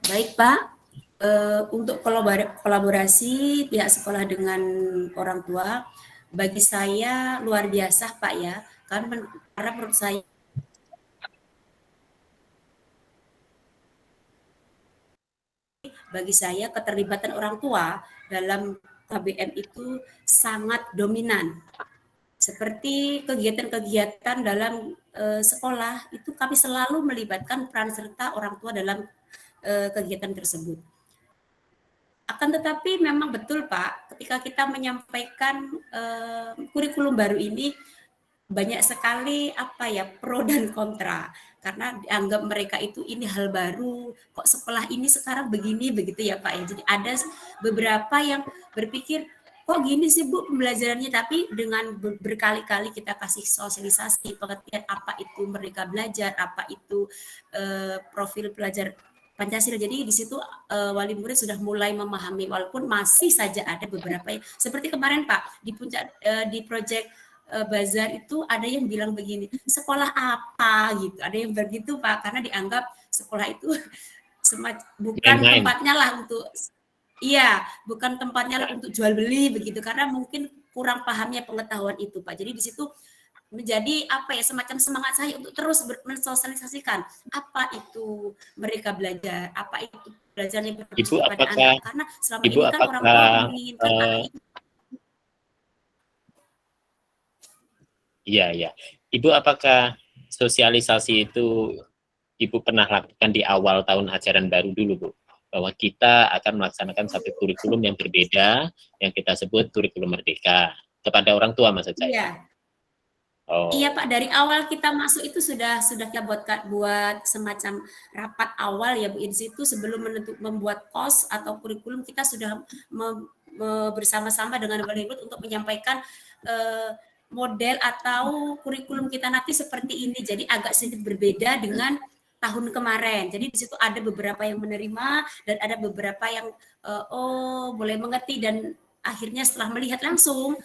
Baik Pak, untuk kolaborasi pihak sekolah dengan orang tua, bagi saya luar biasa Pak ya, karena menurut saya keterlibatan orang tua dalam KBM itu sangat dominan. Seperti kegiatan-kegiatan dalam sekolah itu kami selalu melibatkan peran serta orang tua dalam kegiatan tersebut. Akan tetapi memang betul Pak, ketika kita menyampaikan kurikulum baru ini banyak sekali pro dan kontra, karena dianggap mereka itu ini hal baru, kok sekolah ini sekarang begini begitu ya Pak ya. Jadi ada beberapa yang berpikir kok gini sih Bu pembelajarannya, tapi dengan berkali-kali kita kasih sosialisasi pengertian apa itu Merdeka Belajar, apa itu profil pelajar Pancasila. Jadi di situ wali murid sudah mulai memahami, walaupun masih saja ada beberapa yang, seperti kemarin Pak di puncak di proyek bazar itu ada yang bilang begini, sekolah apa gitu, ada yang begitu Pak, karena dianggap sekolah itu bukan tempatnya lah untuk bukan tempatnya lah untuk jual beli begitu, karena mungkin kurang pahamnya pengetahuan itu Pak. Jadi di situ menjadi semacam semangat saya untuk terus mensosialisasikan apa itu Merdeka Belajar, apa itu belajar yang berfokus pada anak, karena selama ini kan orang tua menginginkan anak itu. Iya. Ibu, apakah sosialisasi itu Ibu pernah lakukan di awal tahun ajaran baru dulu Bu? Bahwa kita akan melaksanakan satu kurikulum yang berbeda, yang kita sebut kurikulum Merdeka, kepada orang tua maksud saya. Iya. Oh, Iya Pak, dari awal kita masuk itu sudah kita buat semacam rapat awal ya Bu. Di situ sebelum membuat kos atau kurikulum kita sudah bersama-sama dengan Waldikot untuk menyampaikan model atau kurikulum kita nanti seperti ini. Jadi agak sedikit berbeda dengan tahun kemarin. Jadi di situ ada beberapa yang menerima dan ada beberapa yang oh boleh mengerti, dan akhirnya setelah melihat langsung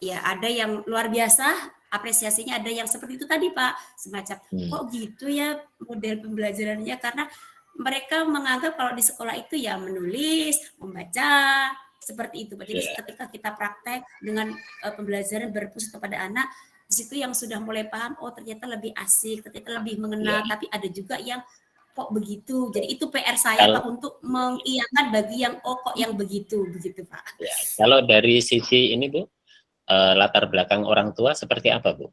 ya ada yang luar biasa apresiasinya, ada yang seperti itu tadi Pak, semacam kok gitu ya model pembelajarannya, karena mereka menganggap kalau di sekolah itu ya menulis, membaca, seperti itu Pak. Jadi ketika kita praktek dengan pembelajaran berpusat kepada anak, di situ yang sudah mulai paham, oh ternyata lebih asik, ternyata lebih mengenal, tapi ada juga yang kok begitu. Jadi itu PR saya Pak, untuk mengiyakan bagi yang oh kok yang begitu Pak. Ya, kalau dari sisi ini Bu, latar belakang orang tua seperti apa Bu?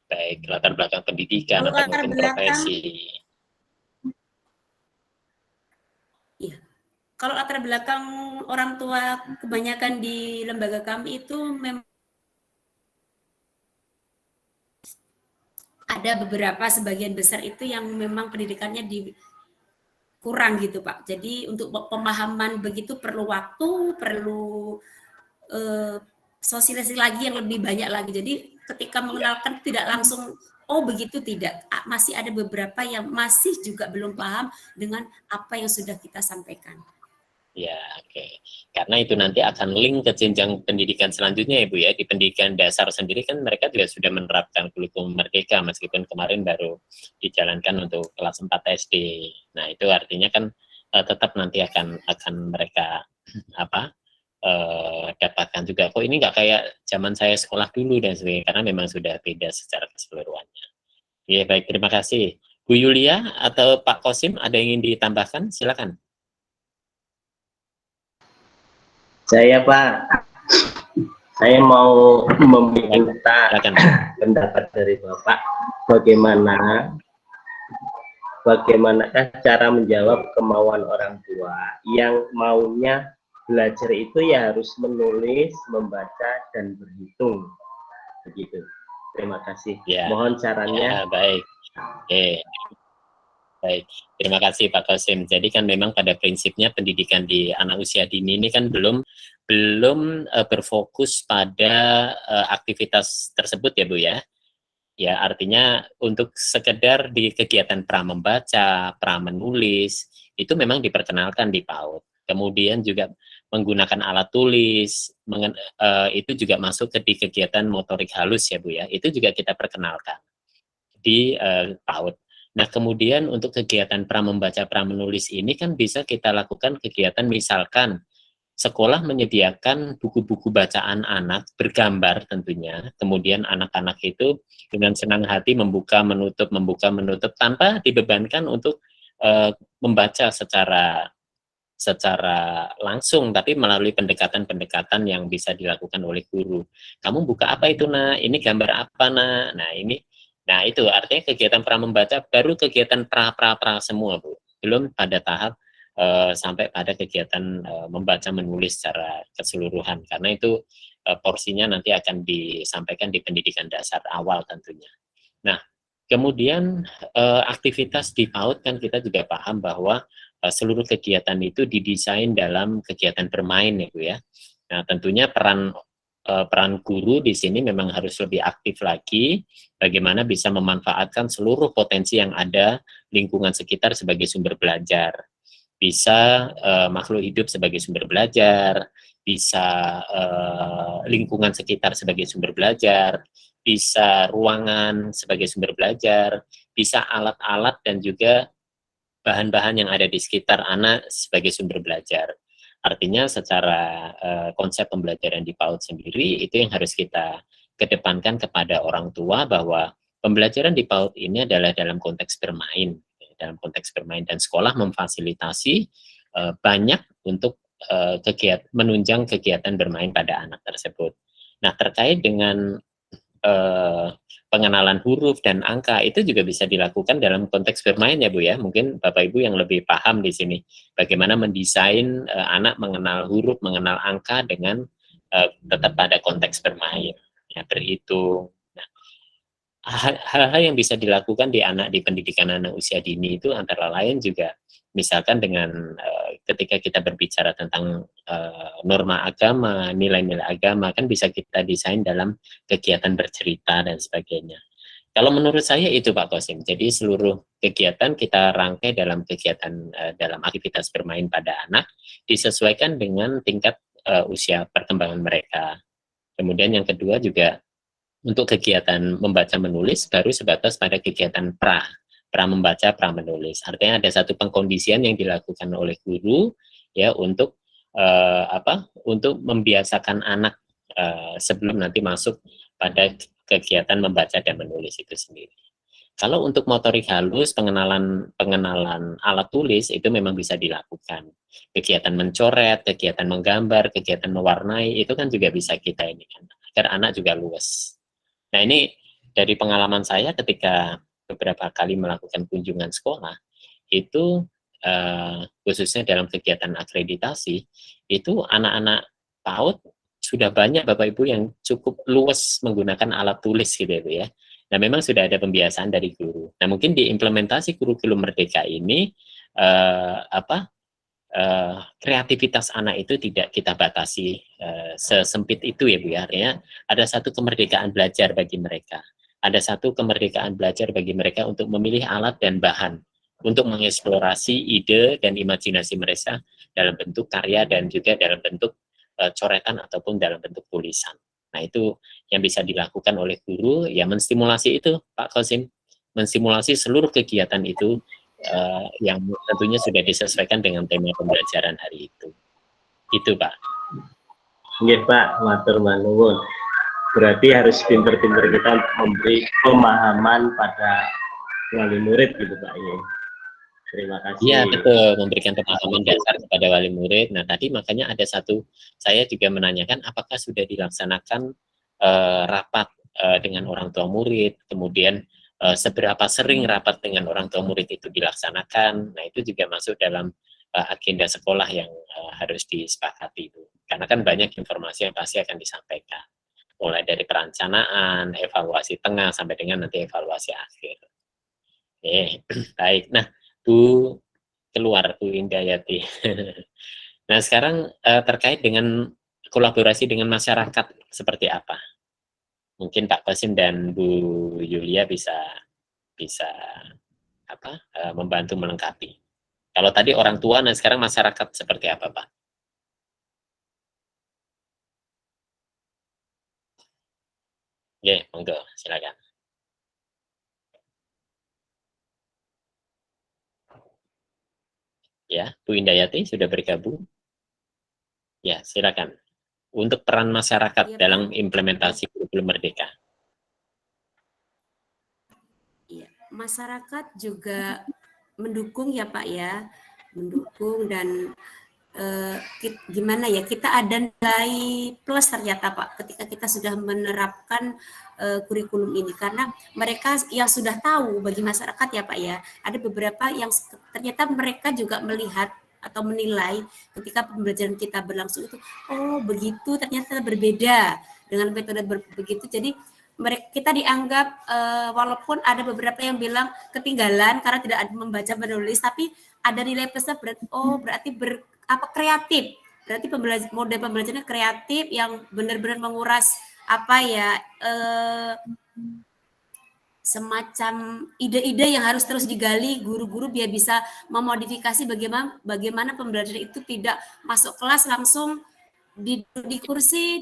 Baik latar belakang pendidikan atau mungkin profesi. Iya. Kalau latar belakang orang tua kebanyakan di lembaga kami itu memang ada beberapa, sebagian besar itu yang memang pendidikannya kurang gitu Pak. Jadi untuk pemahaman begitu perlu waktu, perlu sosialisasi lagi yang lebih banyak lagi. Jadi ketika mengenalkan tidak langsung oh begitu, tidak. Masih ada beberapa yang masih juga belum paham dengan apa yang sudah kita sampaikan. Ya, oke. Karena itu nanti akan link ke jenjang pendidikan selanjutnya ya Bu ya. Di pendidikan dasar sendiri kan mereka juga sudah menerapkan kurikulum merdeka meskipun kemarin baru dijalankan untuk kelas 4 SD. Nah, itu artinya kan tetap nanti akan mereka dapatkan juga. Kok ini nggak kayak zaman saya sekolah dulu dan sebagainya, karena memang sudah beda secara keseluruhannya. Ya, baik, terima kasih. Bu Yulia atau Pak Kosim, ada yang ingin ditambahkan? Silakan. Saya Pak, saya mau meminta pendapat dari Bapak, bagaimanakah cara menjawab kemauan orang tua yang maunya belajar itu ya harus menulis, membaca, dan berhitung, begitu. Terima kasih. Ya, mohon sarannya. Ya, baik. Baik, terima kasih Pak Kosim. Jadi kan memang pada prinsipnya pendidikan di anak usia dini ini kan belum berfokus pada aktivitas tersebut ya Bu ya. Ya, artinya untuk sekedar di kegiatan pra membaca, pra menulis itu memang diperkenalkan di PAUD. Kemudian juga menggunakan alat tulis, itu juga masuk ke di kegiatan motorik halus ya Bu ya. Itu juga kita perkenalkan di PAUD. Nah, kemudian untuk kegiatan pra membaca, pra menulis ini kan bisa kita lakukan kegiatan misalkan sekolah menyediakan buku-buku bacaan anak bergambar tentunya. Kemudian anak-anak itu dengan senang hati membuka menutup tanpa dibebankan untuk membaca secara langsung, tapi melalui pendekatan-pendekatan yang bisa dilakukan oleh guru. Kamu buka apa itu Nak? Ini gambar apa Nak? Nah itu artinya kegiatan pra membaca baru kegiatan pra semua Bu. Belum pada tahap sampai pada kegiatan membaca menulis secara keseluruhan, karena itu porsinya nanti akan disampaikan di pendidikan dasar awal tentunya. Nah, kemudian aktivitas di PAUD kan kita juga paham bahwa seluruh kegiatan itu didesain dalam kegiatan bermain ya Bu ya. Nah, tentunya peran guru di sini memang harus lebih aktif lagi, bagaimana bisa memanfaatkan seluruh potensi yang ada lingkungan sekitar sebagai sumber belajar. Bisa makhluk hidup sebagai sumber belajar, bisa lingkungan sekitar sebagai sumber belajar, bisa ruangan sebagai sumber belajar, bisa alat-alat dan juga bahan-bahan yang ada di sekitar anak sebagai sumber belajar. Artinya secara konsep pembelajaran di PAUD sendiri itu yang harus kita kedepankan kepada orang tua, bahwa pembelajaran di PAUD ini adalah dalam konteks bermain, dan sekolah memfasilitasi banyak untuk menunjang kegiatan bermain pada anak tersebut. Nah, terkait dengan pengenalan huruf dan angka itu juga bisa dilakukan dalam konteks bermain ya Bu ya. Mungkin Bapak Ibu yang lebih paham di sini bagaimana mendesain anak mengenal huruf, mengenal angka dengan tetap pada konteks bermain, ya, berhitung. Nah, hal-hal yang bisa dilakukan di pendidikan anak usia dini itu antara lain juga misalkan dengan ketika kita berbicara tentang norma agama, nilai-nilai agama, kan bisa kita desain dalam kegiatan bercerita dan sebagainya. Kalau menurut saya itu Pak Kosim, jadi seluruh kegiatan kita rangkai dalam kegiatan dalam aktivitas bermain pada anak disesuaikan dengan tingkat usia perkembangan mereka. Kemudian yang kedua juga untuk kegiatan membaca menulis baru sebatas pada kegiatan pra membaca, pra menulis. Artinya ada satu pengkondisian yang dilakukan oleh guru ya untuk untuk membiasakan anak sebelum nanti masuk pada kegiatan membaca dan menulis itu sendiri. Kalau untuk motorik halus, pengenalan alat tulis itu memang bisa dilakukan. Kegiatan mencoret, kegiatan menggambar, kegiatan mewarnai itu kan juga bisa kita ini kan, agar anak juga luas. Nah ini dari pengalaman saya ketika beberapa kali melakukan kunjungan sekolah, itu khususnya dalam kegiatan akreditasi, itu anak-anak PAUD sudah banyak Bapak Ibu yang cukup luas menggunakan alat tulis gitu ya. Nah memang sudah ada pembiasaan dari guru. Nah mungkin di implementasi kurikulum Merdeka ini kreativitas anak itu tidak kita batasi sesempit itu ya Bu ya. Artinya ada satu kemerdekaan belajar bagi mereka. Ada satu kemerdekaan belajar bagi mereka untuk memilih alat dan bahan untuk mengeksplorasi ide dan imajinasi mereka dalam bentuk karya dan juga dalam bentuk coretan ataupun dalam bentuk tulisan. Nah itu yang bisa dilakukan oleh guru, ya menstimulasi itu Pak Kosim, menstimulasi seluruh kegiatan itu yang tentunya sudah disesuaikan dengan tema pembelajaran hari itu. Itu Pak. Nggih Pak, matur nuwun. Berarti harus pinter-pinter kita memberi pemahaman pada wali murid gitu Pak ya. Terima kasih. Iya betul, memberikan pemahaman dasar kepada wali murid. Nah tadi makanya ada satu, saya juga menanyakan apakah sudah dilaksanakan rapat dengan orang tua murid, kemudian seberapa sering rapat dengan orang tua murid itu dilaksanakan. Nah itu juga masuk dalam agenda sekolah yang harus disepakati itu. Karena kan banyak informasi yang pasti akan disampaikan, mulai dari perencanaan, evaluasi tengah sampai dengan nanti evaluasi akhir. Baik. Nah Bu keluar Bu Indayati. Nah sekarang terkait dengan kolaborasi dengan masyarakat seperti apa? Mungkin Pak Kosim dan Bu Yulia bisa membantu melengkapi. Kalau tadi orang tua, nah sekarang masyarakat seperti apa Pak? Oke, monggo silakan. Ya, Bu Indayati sudah bergabung. Ya, silakan. Untuk peran masyarakat dalam implementasi kurikulum Merdeka. Ya, masyarakat juga mendukung ya Pak ya, mendukung dan gimana ya, kita ada nilai plus ternyata Pak ketika kita sudah menerapkan kurikulum ini, karena mereka yang sudah tahu bagi masyarakat ya Pak ya, ada beberapa yang ternyata mereka juga melihat atau menilai ketika pembelajaran kita berlangsung itu, oh begitu ternyata berbeda dengan metode begitu. Jadi kita dianggap walaupun ada beberapa yang bilang ketinggalan karena tidak ada membaca menulis, tapi ada nilai plusnya, berarti kreatif. Berarti model pembelajarannya kreatif yang benar-benar menguras semacam ide-ide yang harus terus digali guru-guru biar bisa memodifikasi bagaimana pembelajaran itu tidak masuk kelas langsung di kursi.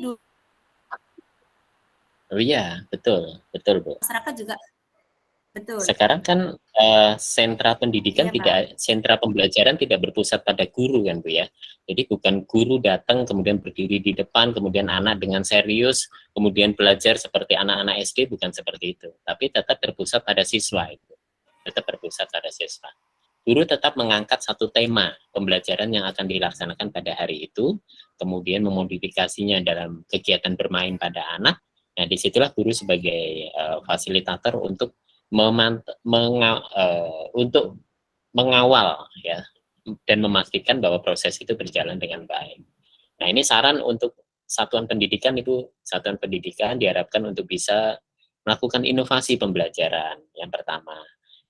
Oh iya, betul Bu. Masyarakat juga betul. Sekarang kan sentra pendidikan sentra pembelajaran tidak berpusat pada guru kan Bu ya. Jadi bukan guru datang kemudian berdiri di depan, kemudian anak dengan serius, kemudian belajar seperti anak-anak SD, bukan seperti itu. Tapi tetap terpusat pada siswa itu. Tetap berpusat pada siswa. Guru tetap mengangkat satu tema pembelajaran yang akan dilaksanakan pada hari itu, kemudian memodifikasinya dalam kegiatan bermain pada anak. Nah, disitulah guru sebagai fasilitator untuk untuk mengawal ya dan memastikan bahwa proses itu berjalan dengan baik. Nah ini saran untuk satuan pendidikan diharapkan untuk bisa melakukan inovasi pembelajaran yang pertama.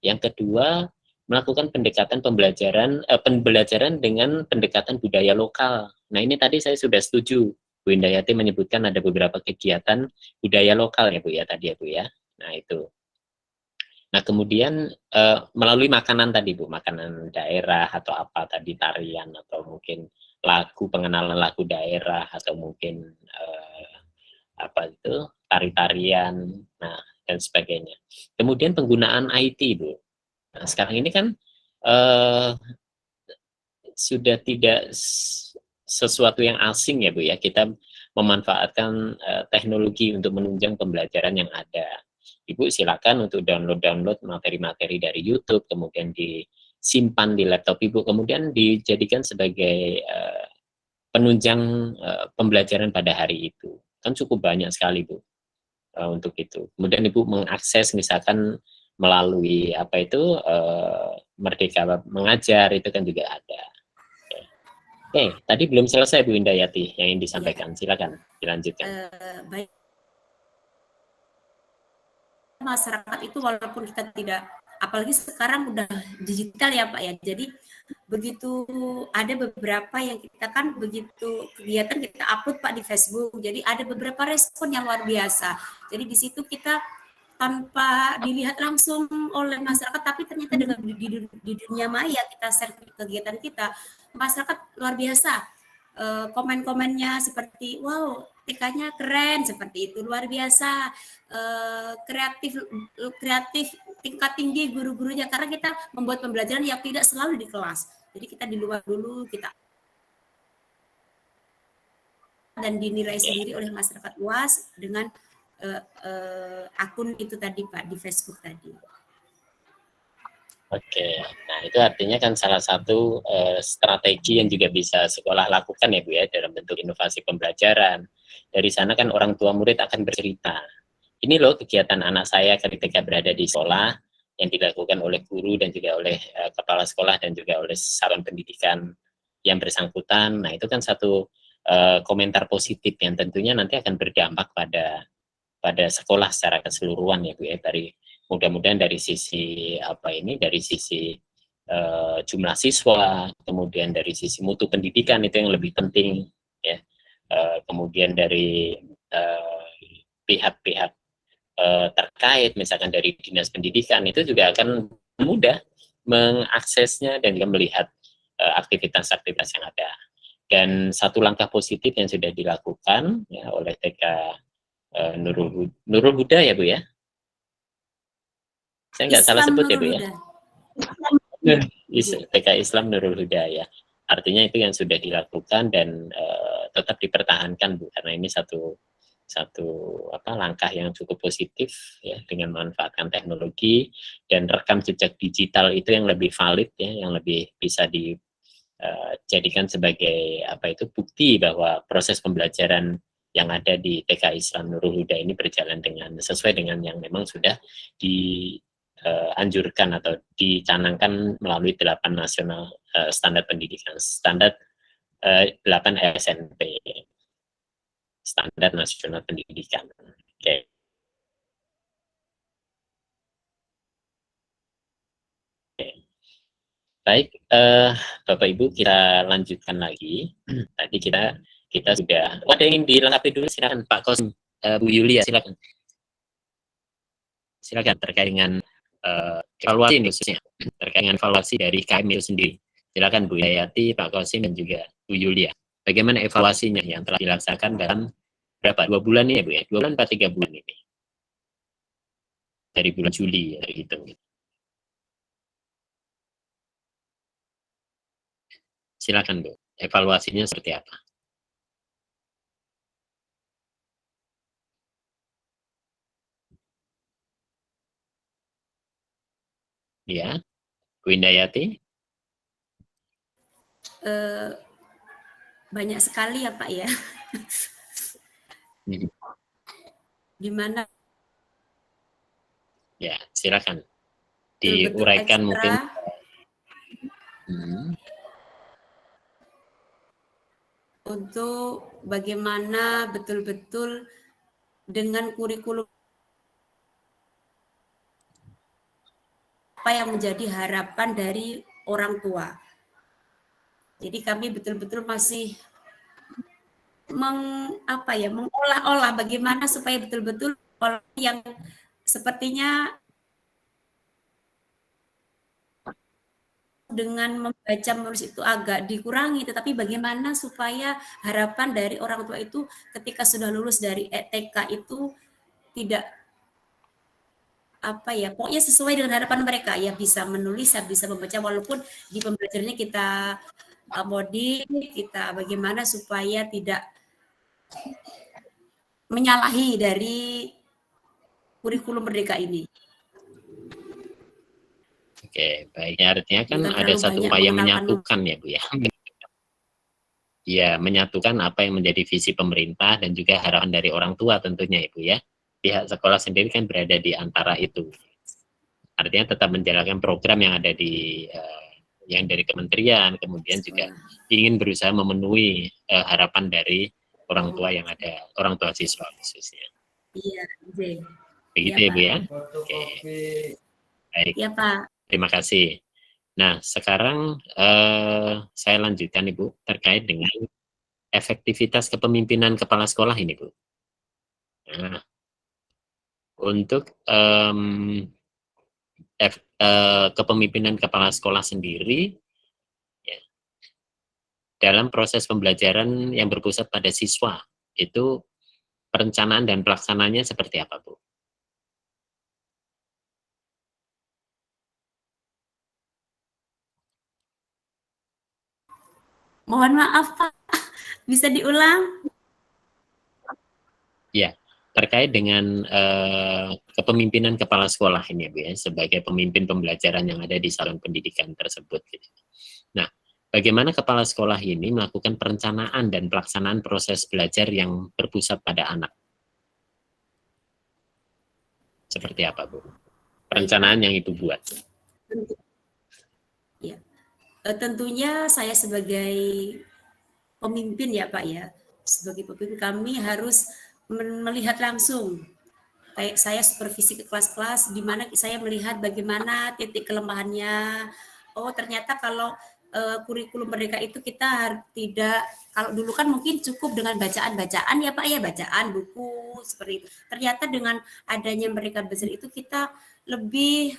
Yang kedua, melakukan pendekatan pembelajaran dengan pendekatan budaya lokal. Nah, ini tadi saya sudah setuju. Bu Indayati menyebutkan ada beberapa kegiatan budaya lokal ya Bu ya tadi ya Bu ya. Nah, itu. Nah, kemudian melalui makanan tadi Bu, makanan daerah atau apa tadi, tarian atau mungkin lagu, pengenalan lagu daerah atau mungkin apa itu, tari-tarian, nah dan sebagainya. Kemudian penggunaan IT Bu. Nah, sekarang ini kan sudah tidak sesuatu yang asing ya Bu ya, kita memanfaatkan teknologi untuk menunjang pembelajaran yang ada. Ibu silakan untuk download materi-materi dari YouTube, kemudian disimpan di laptop Ibu, kemudian dijadikan sebagai penunjang pembelajaran pada hari itu. Kan cukup banyak sekali Bu untuk itu. Kemudian Ibu mengakses misalkan melalui apa itu Merdeka Mengajar, itu kan juga ada. Oke, tadi belum selesai Bu Indayati yang ingin disampaikan. Silakan dilanjutkan. Baik, masyarakat itu walaupun kita tidak, apalagi sekarang udah digital ya Pak ya, jadi begitu ada beberapa yang kita kan begitu kegiatan kita upload Pak di Facebook, jadi ada beberapa respon yang luar biasa. Jadi di situ kita tanpa dilihat langsung oleh masyarakat, tapi ternyata dengan di dunia maya kita share kegiatan kita, masyarakat luar biasa. Komen-komennya seperti wow, TK-nya keren, seperti itu, luar biasa, kreatif tingkat tinggi guru-gurunya, karena kita membuat pembelajaran yang tidak selalu di kelas, jadi kita di luar dulu, kita dan dinilai sendiri oleh masyarakat luas dengan akun itu tadi Pak di Facebook tadi. Oke, nah itu artinya kan salah satu strategi yang juga bisa sekolah lakukan ya Bu ya, dalam bentuk inovasi pembelajaran. Dari sana kan orang tua murid akan bercerita, ini loh kegiatan anak saya ketika berada di sekolah yang dilakukan oleh guru dan juga oleh kepala sekolah dan juga oleh saluran pendidikan yang bersangkutan. Nah itu kan satu komentar positif yang tentunya nanti akan berdampak pada sekolah secara keseluruhan ya Bu ya, dari mudah-mudahan dari sisi apa ini, dari sisi jumlah siswa, kemudian dari sisi mutu pendidikan itu yang lebih penting ya, kemudian dari pihak-pihak terkait misalkan dari dinas pendidikan itu juga akan mudah mengaksesnya dan juga melihat aktivitas-aktivitas yang ada. Dan satu langkah positif yang sudah dilakukan ya oleh TK Nurul Huda ya Bu ya, saya nggak salah sebut ya Bu ya, TK Islam Nurul Huda ya, artinya itu yang sudah dilakukan dan tetap dipertahankan Bu, karena ini satu langkah yang cukup positif ya, dengan memanfaatkan teknologi dan rekam jejak digital itu yang lebih valid ya, yang lebih bisa dijadikan sebagai apa itu bukti bahwa proses pembelajaran yang ada di TK Islam Nurul Huda ini berjalan dengan sesuai dengan yang memang sudah dianjurkan atau dicanangkan melalui 8 nasional standar pendidikan, standar 8 SMP, standar nasional pendidikan. Oke. Baik, Bapak Ibu kita lanjutkan lagi. Tadi kita sudah, ada yang ingin dilengkapi dulu, silakan Pak Kosim, Bu Yulia, silakan. Silakan terkait dengan evaluasi ini khususnya, terkait dengan evaluasi dari KM itu sendiri. Silakan Bu Yayati, Pak Kosim dan juga Bu Yulia. Bagaimana evaluasinya yang telah dilaksanakan dalam berapa? 2 bulan ini ya Bu ya? 2 bulan atau 3 bulan ini? Dari bulan Juli ya, terhitung. Silakan Bu, evaluasinya seperti apa? Ya, Bu Indayati. Banyak sekali ya Pak ya. Di mana ya silakan diuraikan mungkin. Untuk bagaimana betul-betul dengan kurikulum apa yang menjadi harapan dari orang tua. Jadi kami betul-betul masih mengolah-olah bagaimana supaya betul-betul yang sepertinya dengan membaca menulis itu agak dikurangi, tetapi bagaimana supaya harapan dari orang tua itu ketika sudah lulus dari TK itu tidak pokoknya sesuai dengan harapan mereka, ya bisa menulis, ya bisa membaca, walaupun di pembelajarannya kita modif, kita bagaimana supaya tidak menyalahi dari kurikulum Merdeka ini. Oke, baik. Artinya kan Bukan ada terlalu satu banyak upaya mengenalkan menyatukan ya Bu ya. Ya, menyatukan apa yang menjadi visi pemerintah dan juga harapan dari orang tua tentunya Ibu ya. Pihak sekolah sendiri kan berada di antara itu. Artinya tetap menjalankan program yang ada di yang dari kementerian, kemudian juga ingin berusaha memenuhi harapan dari orang tua yang ada, orang tua siswa khususnya. Iya, Begitu iya, ya Bu ya. Pak. Oke. Baik. Iya, Pak. Terima kasih. Nah, sekarang saya lanjutkan Ibu terkait dengan efektivitas kepemimpinan kepala sekolah ini Bu. Nah, untuk kepemimpinan kepala sekolah sendiri ya, dalam proses pembelajaran yang berpusat pada siswa itu perencanaan dan pelaksanaannya seperti apa Bu? Mohon maaf Pak, bisa diulang? Ya, terkait dengan kepemimpinan kepala sekolah ini Bu ya, sebagai pemimpin pembelajaran yang ada di salon pendidikan tersebut. Gitu. Nah, bagaimana kepala sekolah ini melakukan perencanaan dan pelaksanaan proses belajar yang berpusat pada anak? Seperti apa Bu? Perencanaan yang Ibu buat. Ya. Tentunya saya sebagai pemimpin ya Pak ya, sebagai pemimpin kami harus melihat langsung. Kayak saya supervisi ke kelas-kelas, di mana saya melihat bagaimana titik kelemahannya. Oh ternyata kalau kurikulum Merdeka itu kita tidak, kalau dulu kan mungkin cukup dengan bacaan-bacaan ya Pak ya, bacaan buku seperti itu. Ternyata dengan adanya Merdeka Belajar itu kita lebih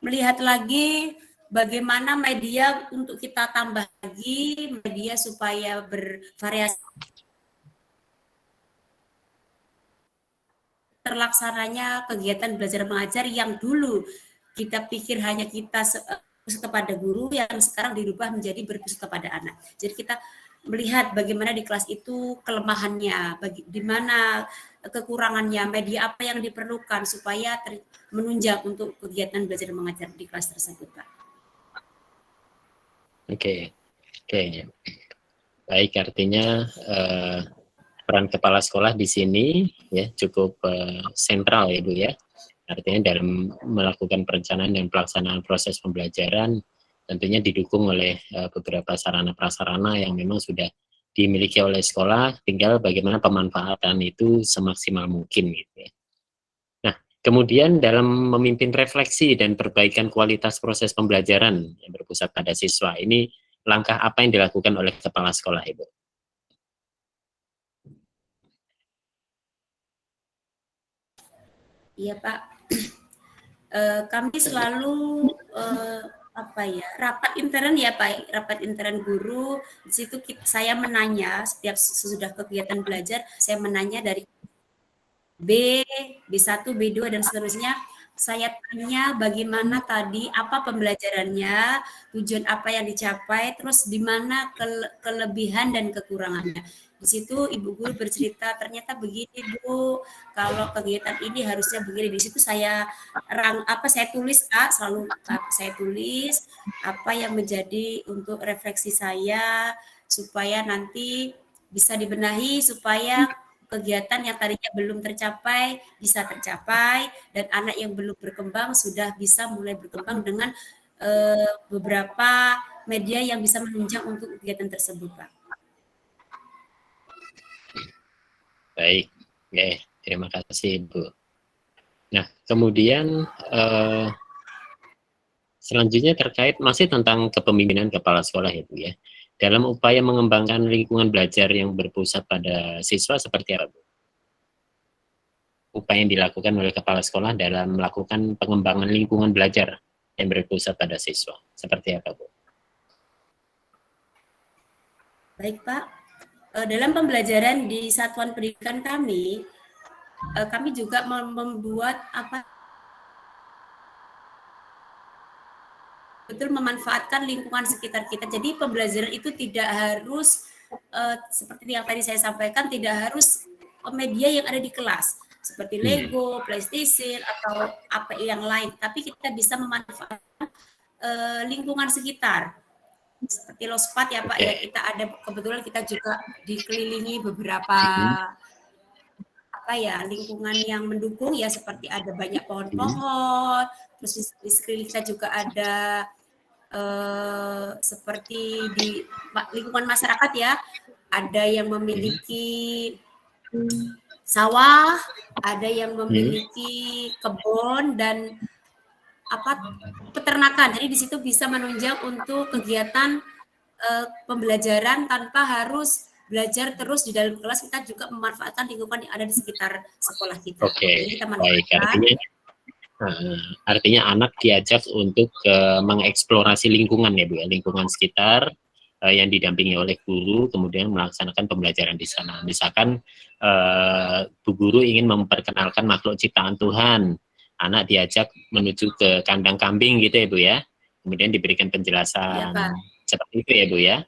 melihat lagi bagaimana media untuk kita tambah lagi, media supaya bervariasi terlaksananya kegiatan belajar mengajar yang dulu kita pikir hanya kita kepada guru, yang sekarang dirubah menjadi berpusat kepada anak. Jadi kita melihat bagaimana di kelas itu kelemahannya, di mana kekurangannya, media apa yang diperlukan supaya menunjang untuk kegiatan belajar mengajar di kelas tersebut, Pak. Oke. Baik, artinya peran kepala sekolah di sini ya cukup sentral ya Bu ya. Artinya dalam melakukan perencanaan dan pelaksanaan proses pembelajaran tentunya didukung oleh beberapa sarana prasarana yang memang sudah dimiliki oleh sekolah, tinggal bagaimana pemanfaatan itu semaksimal mungkin gitu ya. Nah, kemudian dalam memimpin refleksi dan perbaikan kualitas proses pembelajaran yang berpusat pada siswa, ini langkah apa yang dilakukan oleh kepala sekolah Ibu? Iya Pak, kami selalu rapat intern ya Pak, rapat intern guru. Di situ saya menanya setiap sesudah kegiatan belajar, saya menanya dari B1, B2 dan seterusnya. Saya tanya bagaimana tadi, apa pembelajarannya, tujuan apa yang dicapai, terus di mana kelebihan dan kekurangannya. Di situ ibu guru bercerita, ternyata begini Bu, kalau kegiatan ini harusnya begini. Di situ saya tulis Kak, selalu saya tulis apa yang menjadi untuk refleksi saya supaya nanti bisa dibenahi supaya kegiatan yang tadinya belum tercapai bisa tercapai, dan anak yang belum berkembang sudah bisa mulai berkembang dengan beberapa media yang bisa menunjang untuk kegiatan tersebut, Pak. Baik, terima kasih Bu. Nah, kemudian Selanjutnya terkait masih tentang kepemimpinan kepala sekolah ya Bu ya. Dalam upaya mengembangkan lingkungan belajar yang berpusat pada siswa seperti apa Bu? Upaya yang dilakukan oleh kepala sekolah dalam melakukan pengembangan lingkungan belajar yang berpusat pada siswa seperti apa Bu? Baik Pak, dalam pembelajaran di satuan pendidikan kami juga membuat betul memanfaatkan lingkungan sekitar kita. Jadi pembelajaran itu tidak harus seperti yang tadi saya sampaikan, tidak harus media yang ada di kelas seperti Lego, PlayStation atau apa yang lain, tapi kita bisa memanfaatkan lingkungan sekitar seperti Lospat ya Pak ya, kita ada kebetulan kita juga dikelilingi beberapa lingkungan yang mendukung ya, seperti ada banyak pohon-pohon, terus di sekeliling kita juga ada seperti di lingkungan masyarakat ya, ada yang memiliki sawah, ada yang memiliki kebun dan peternakan. Jadi di situ bisa menunjang untuk kegiatan pembelajaran tanpa harus belajar terus di dalam kelas. Kita juga memanfaatkan lingkungan yang ada di sekitar sekolah kita. Oke, baik. Artinya anak diajak untuk mengeksplorasi lingkungan ya Bu ya, lingkungan sekitar yang didampingi oleh guru, kemudian melaksanakan pembelajaran di sana. Misalkan Bu Guru ingin memperkenalkan makhluk ciptaan Tuhan, anak diajak menuju ke kandang kambing gitu ya Bu ya, kemudian diberikan penjelasan seperti itu ya Bu ya.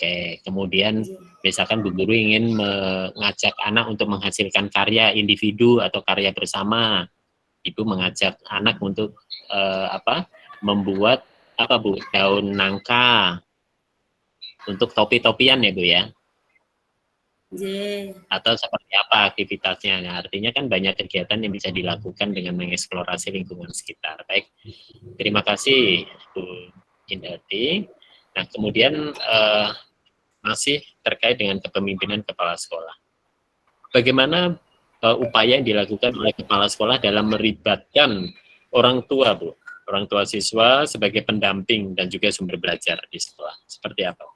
Oke, kemudian misalkan Bu Guru ingin mengajak anak untuk menghasilkan karya individu atau karya bersama, Ibu mengajak anak untuk membuat Bu, daun nangka untuk topi-topian ya Bu ya. Atau seperti apa aktivitasnya. Nah, artinya kan banyak kegiatan yang bisa dilakukan dengan mengeksplorasi lingkungan sekitar. Baik, terima kasih Bu Indarti. Nah, kemudian masih terkait dengan kepemimpinan kepala sekolah. Bagaimana upaya yang dilakukan oleh kepala sekolah dalam melibatkan orang tua Bu, orang tua siswa sebagai pendamping dan juga sumber belajar di sekolah? Seperti apa?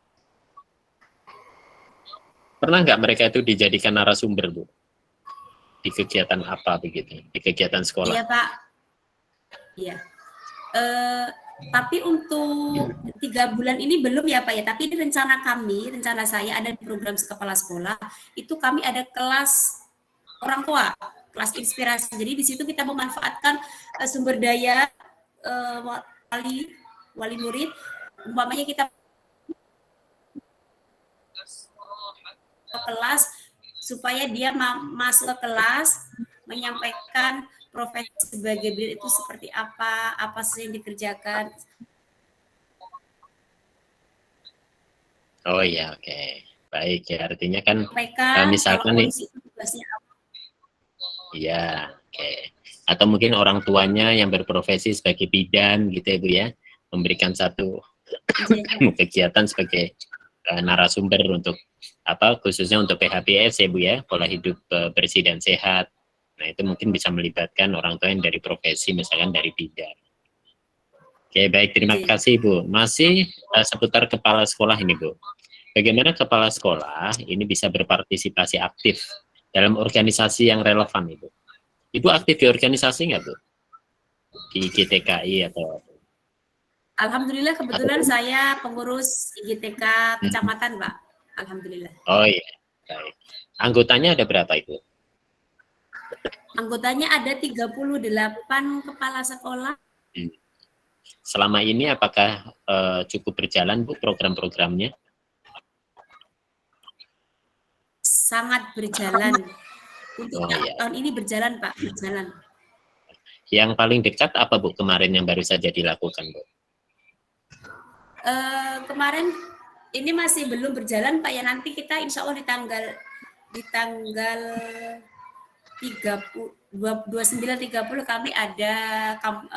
Pernah nggak mereka itu dijadikan narasumber Bu? Di kegiatan apa begitu? Di kegiatan sekolah? Iya Pak. Iya. Tapi untuk 3 bulan ini belum ya Pak ya. Tapi ini rencana saya ada program kepala sekolah. Itu kami ada kelas orang tua, kelas inspirasi. Jadi di situ kita memanfaatkan sumber daya wali murid. Umpamanya kita kelas supaya dia masuk ke kelas menyampaikan profesi sebagai beliau itu seperti apa sih yang dikerjakan. Oh iya, oke. Baik ya, artinya kan misalkan nih, iya, oke. Atau mungkin orang tuanya yang berprofesi sebagai bidan gitu ya Bu ya, memberikan satu kegiatan sebagai narasumber untuk khususnya untuk PHBS ya Bu ya, pola hidup bersih dan sehat. Nah, itu mungkin bisa melibatkan orang tua yang dari profesi, misalkan dari bidan. Oke, baik, terima kasih Bu. Masih seputar kepala sekolah ini Bu. Bagaimana kepala sekolah ini bisa berpartisipasi aktif dalam organisasi yang relevan Ibu? Ibu aktif di organisasi nggak Bu? Di GTKI atau? Alhamdulillah kebetulan saya pengurus IGTK kecamatan Pak. Alhamdulillah. Oh iya, baik. Anggotanya ada berapa Ibu? Anggotanya ada 38 kepala sekolah. Selama ini apakah cukup berjalan Bu program-programnya? Sangat berjalan. Untuk tahun ini berjalan Pak, berjalan. Yang paling dekat apa Bu kemarin yang baru saja dilakukan Bu? Kemarin ini masih belum berjalan Pak ya, nanti kita insya Allah di tanggal 29-30 kami ada 2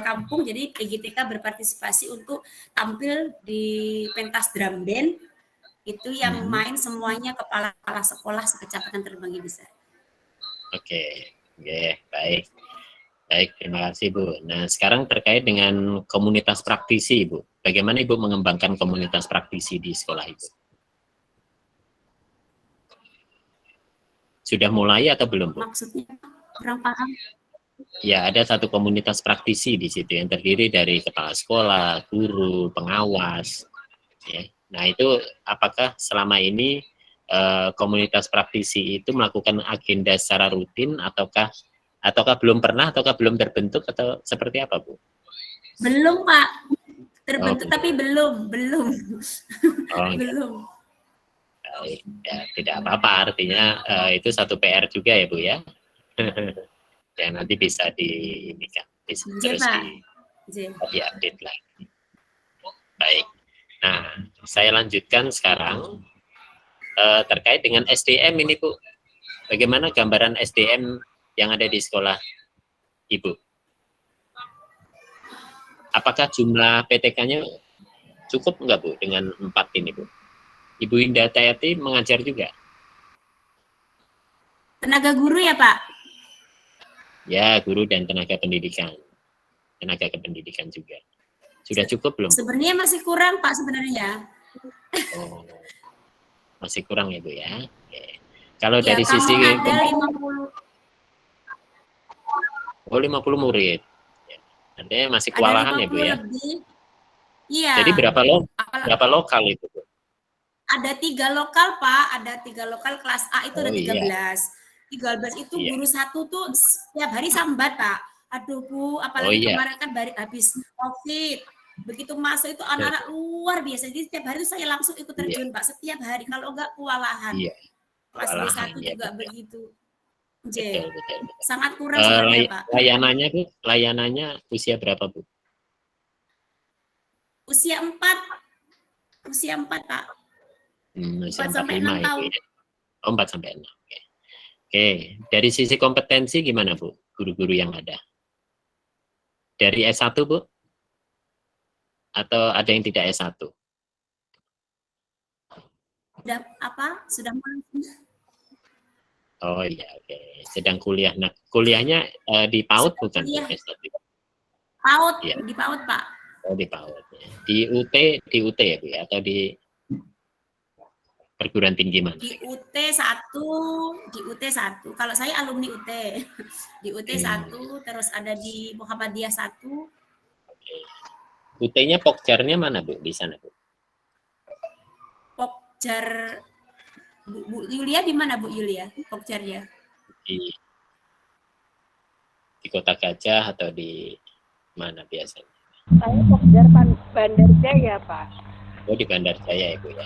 kampung, jadi PGTK berpartisipasi untuk tampil di pentas drum band itu yang main semuanya kepala sekolah sekecamatan Terbanggi Besar. Oke, baik. Baik, terima kasih Bu. Nah, sekarang terkait dengan komunitas praktisi Ibu. Bagaimana Ibu mengembangkan komunitas praktisi di sekolah Ibu? Sudah mulai atau belum Bu? Maksudnya kurang paham. Ya, ada satu komunitas praktisi di situ yang terdiri dari kepala sekolah, guru, pengawas. Ya. Nah, itu apakah selama ini komunitas praktisi itu melakukan agenda secara rutin ataukah belum pernah ataukah belum terbentuk atau seperti apa Bu? Belum Pak, terbentuk belum. tapi belum. Oh, Belum. ya, tidak apa-apa, artinya itu satu PR juga ya Bu ya. Ya nanti bisa bisa J, terus Pak. J. diupdate lagi. Baik. Nah, saya lanjutkan sekarang terkait dengan SDM ini Bu. Bagaimana gambaran SDM yang ada di sekolah Ibu? Apakah jumlah PTK-nya cukup enggak Bu dengan 4 ini Bu? Ibu Indah Tayati mengajar juga? Tenaga guru ya Pak? Ya, guru dan tenaga pendidikan. Tenaga kependidikan juga. Sudah cukup belum? Sebenarnya masih kurang Pak sebenarnya. Oh, masih kurang ya Bu ya. Oke. Kalau Ya, dari sisi ada 50. Oh, 50 murid. Ya. Artinya masih Ada kewalahan ya Bu 50 ya. lebih. Iya. Jadi berapa lokal itu Bu? Ada 3 lokal Pak, ada 3 lokal kelas A itu ada 13. Iya. 13 itu Iya. guru satu tuh setiap hari sambat Pak. Aduh Bu, apalagi iya. kemarin kan habis COVID. Begitu masuk itu anak-anak luar biasa. Jadi setiap hari itu saya langsung ikut terjun Pak. Setiap hari kalau enggak kewalahan. Iya. Kelas Kewalahan, B1 ya, juga betul. begitu. J. Betul. Sangat kurang sebenarnya Pak. Layanannya Bu, layanannya usia berapa Bu? Usia 4. Usia 4 Pak. Usia 4 sampai 45 6 tahun. ya. Oh, 4 sampai 6. Oke, dari sisi kompetensi gimana Bu, guru-guru yang ada? Dari S1 Bu? Atau ada yang tidak S1? Sudah mulai. Oh iya, oke. Sedang kuliah. Nah, kuliahnya di PAUD bukan? Iya. S1? PAUD, Ya. di PAUD Pak. Oh, di PAUD. Di UT ya Bu ya? Atau di perguruan tinggi mana? Di UT 1. Kalau saya alumni UT. Di UT 1, terus ada di Muhammadiyah 1. Oke. UT-nya Pokjarnya mana Bu? Di sana Bu? Pokjar Bu Yulia di mana Bu Yulia? Pokjarnya? Di Kota Gajah atau di mana biasanya? Saya Pokjar Bandar Jaya Pak. Oh, di Bandar Jaya ya Bu ya.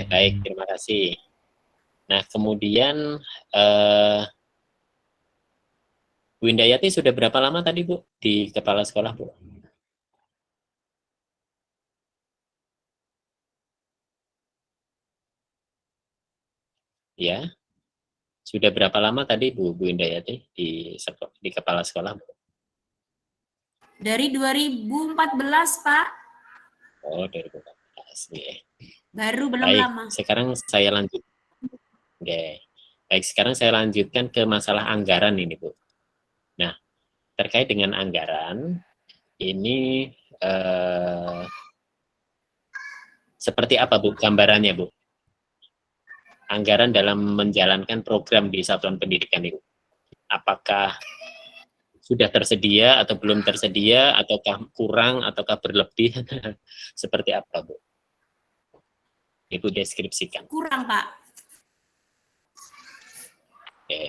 Baik, terima kasih. Nah, kemudian Bu Indayati sudah berapa lama tadi Bu di kepala sekolah Bu? Ya, sudah berapa lama tadi Bu Indayati di kepala sekolah Bu? Dari 2014 Pak. Oh, 2014 ya. Baru belum Baik, lama. sekarang saya lanjut. Oke. Baik, sekarang saya lanjutkan ke masalah anggaran ini Bu. Nah, terkait dengan anggaran ini seperti apa Bu gambarannya Bu? Anggaran dalam menjalankan program di satuan pendidikan itu. Apakah sudah tersedia atau belum tersedia, ataukah kurang ataukah berlebih? Seperti apa Bu? Ibu deskripsikan. Kurang Pak. Oke.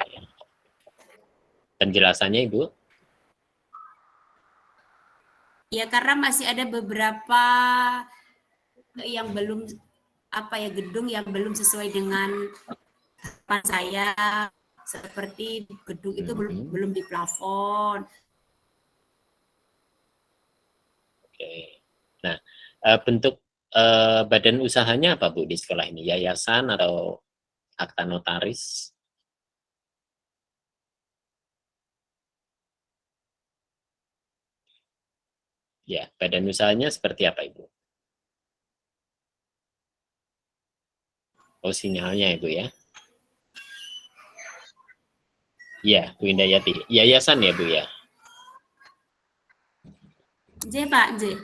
Penjelasannya Ibu? Ya karena masih ada beberapa yang belum gedung yang belum sesuai dengan harapan saya, seperti gedung itu belum di plafon. Oke. Nah, bentuk badan usahanya apa Bu di sekolah ini? Yayasan atau akta notaris? Ya, badan usahanya seperti apa Ibu? Oh, sinyalnya Ibu ya. Ya, Bu Indayati. Yayasan ya, Bu ya? J Pak, J.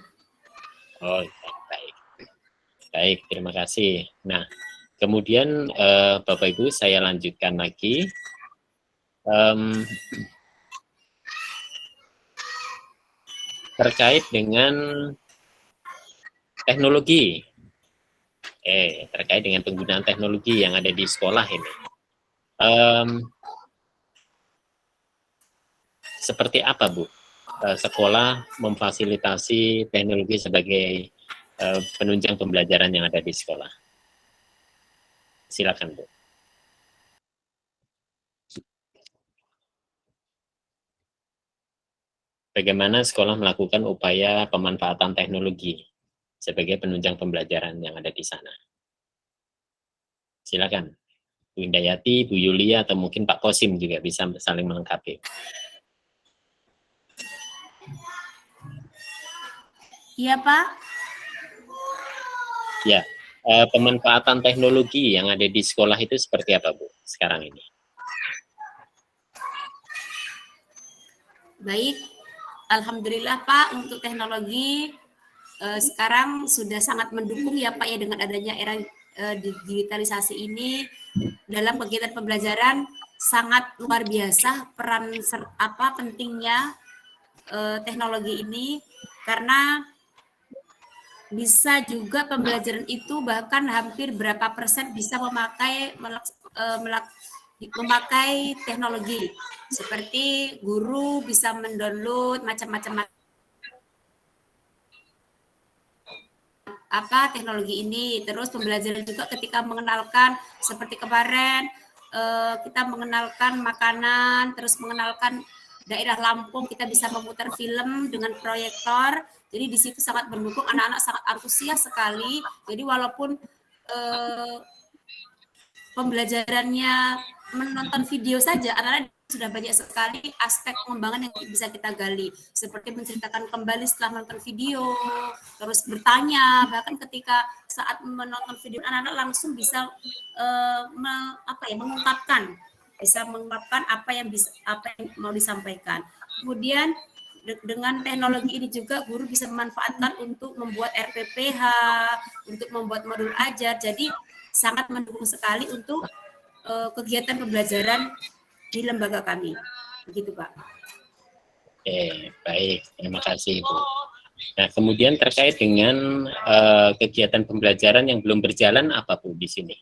Oh, baik. Baik, terima kasih. Nah, kemudian Bapak Ibu saya lanjutkan lagi. Terkait dengan teknologi. Terkait dengan penggunaan teknologi yang ada di sekolah ini. Seperti apa, Bu? Sekolah memfasilitasi teknologi sebagai penunjang pembelajaran yang ada di sekolah. Silakan, Bu. Bagaimana sekolah melakukan upaya pemanfaatan teknologi sebagai penunjang pembelajaran yang ada di sana? Silakan, Bu Indayati, Bu Yulia, atau mungkin Pak Kosim juga bisa saling melengkapi. Iya Pak. Ya, pemanfaatan teknologi yang ada di sekolah itu seperti apa, Bu, sekarang ini? Baik, alhamdulillah Pak, untuk teknologi sekarang sudah sangat mendukung ya Pak ya, dengan adanya era digitalisasi ini dalam kegiatan pembelajaran sangat luar biasa peran pentingnya teknologi ini, karena bisa juga pembelajaran itu bahkan hampir berapa persen bisa memakai teknologi, seperti guru bisa mendownload macam-macam teknologi ini. Terus pembelajaran juga ketika mengenalkan, seperti kemarin kita mengenalkan makanan, terus mengenalkan daerah Lampung, kita bisa memutar film dengan proyektor. Jadi di situ sangat mendukung, anak-anak sangat antusias sekali. Jadi walaupun pembelajarannya menonton video saja, anak-anak sudah banyak sekali aspek pengembangan yang bisa kita gali, seperti menceritakan kembali setelah menonton video, terus bertanya, bahkan ketika saat menonton video anak-anak langsung bisa mengungkapkan apa yang mau disampaikan. Kemudian dengan teknologi ini juga guru bisa memanfaatkan untuk membuat RPPH, untuk membuat modul ajar. Jadi sangat mendukung sekali untuk kegiatan pembelajaran di lembaga kami. Begitu, Pak. Oke, baik. Terima kasih, Bu. Nah, kemudian terkait dengan kegiatan pembelajaran yang belum berjalan apa, Bu, di sini?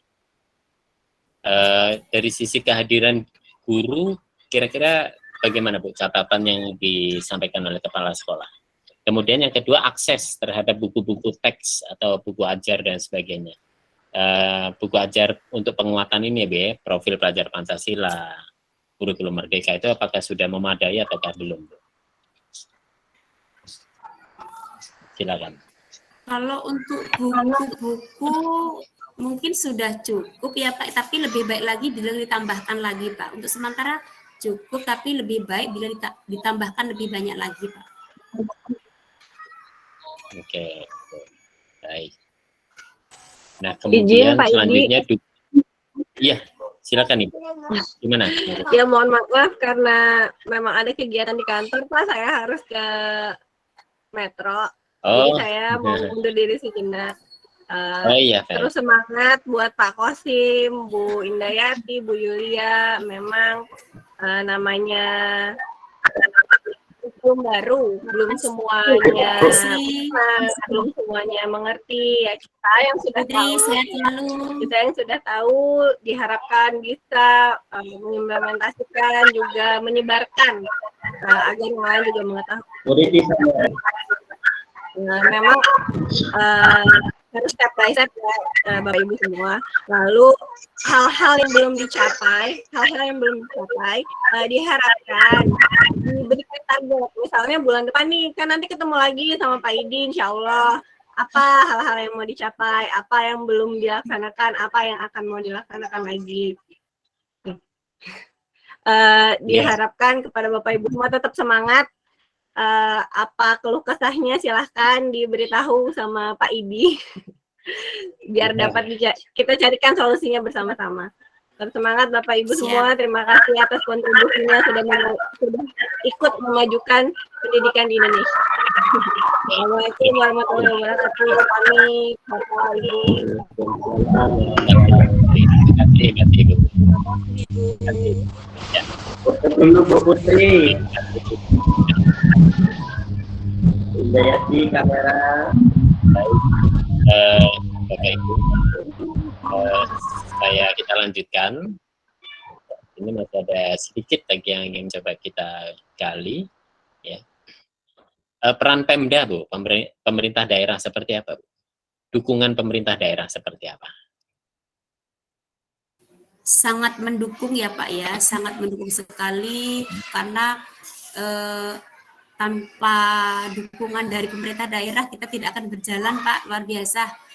Dari sisi kehadiran guru, kira-kira bagaimana, Bu, catatan yang disampaikan oleh kepala sekolah? Kemudian yang kedua, akses terhadap buku-buku teks atau buku ajar dan sebagainya. Buku ajar untuk penguatan ini ya, Bu, profil pelajar Pancasila, kurikulum merdeka itu apakah sudah memadai ataukah belum, Bu? Silakan. Kalau untuk buku-buku mungkin sudah cukup ya Pak, tapi lebih baik lagi bila ditambahkan lagi Pak. Untuk sementara cukup, tapi lebih baik bila ditambahkan lebih banyak lagi Pak. Oke, baik. Nah, kemudian selanjutnya, iya, silakan Ibu. Gimana? Ya mohon maaf karena memang ada kegiatan di kantor Pak, saya harus ke Metro. Jadi saya mau mundur diri sejenak. Iya, terus semangat buat Pak Kosim, Bu Indayati, Bu Yulia. Memang namanya hukum baru, belum semuanya mengerti. Ya kita yang sudah tahu, diharapkan bisa mengimplementasikan, juga menyebarkan agar yang lain juga mengetahui. Memang harus step by step ya, Bapak Ibu semua. Lalu hal-hal yang belum dicapai, diharapkan diberikan target. Misalnya bulan depan nih, kan nanti ketemu lagi sama Pak Idi, insya Allah. Apa hal-hal yang mau dicapai, apa yang belum dilaksanakan, apa yang akan mau dilaksanakan lagi. Diharapkan kepada Bapak Ibu semua tetap semangat. Apa keluh kesahnya silahkan diberitahu sama Pak Idi biar dapat kita carikan solusinya bersama-sama. Tetap semangat Bapak Ibu Siap. semua. Terima kasih atas kontribusinya sudah ikut memajukan pendidikan di Indonesia. Assalamualaikum warahmatullahi wabarakatuh. Pamit Bapak Ibu. Terima kasih Mbak Ibu. Ya. Dulu Bu Putri. Hidayati kamera. Bapak Ibu, kita lanjutkan. Ini masih ada sedikit lagi yang ingin coba kita gali. Ya. Peran Pemda, Bu, pemerintah daerah seperti apa, Bu? Dukungan pemerintah daerah seperti apa? Sangat mendukung ya Pak ya, sangat mendukung sekali karena tanpa dukungan dari pemerintah daerah kita tidak akan berjalan Pak, luar biasa.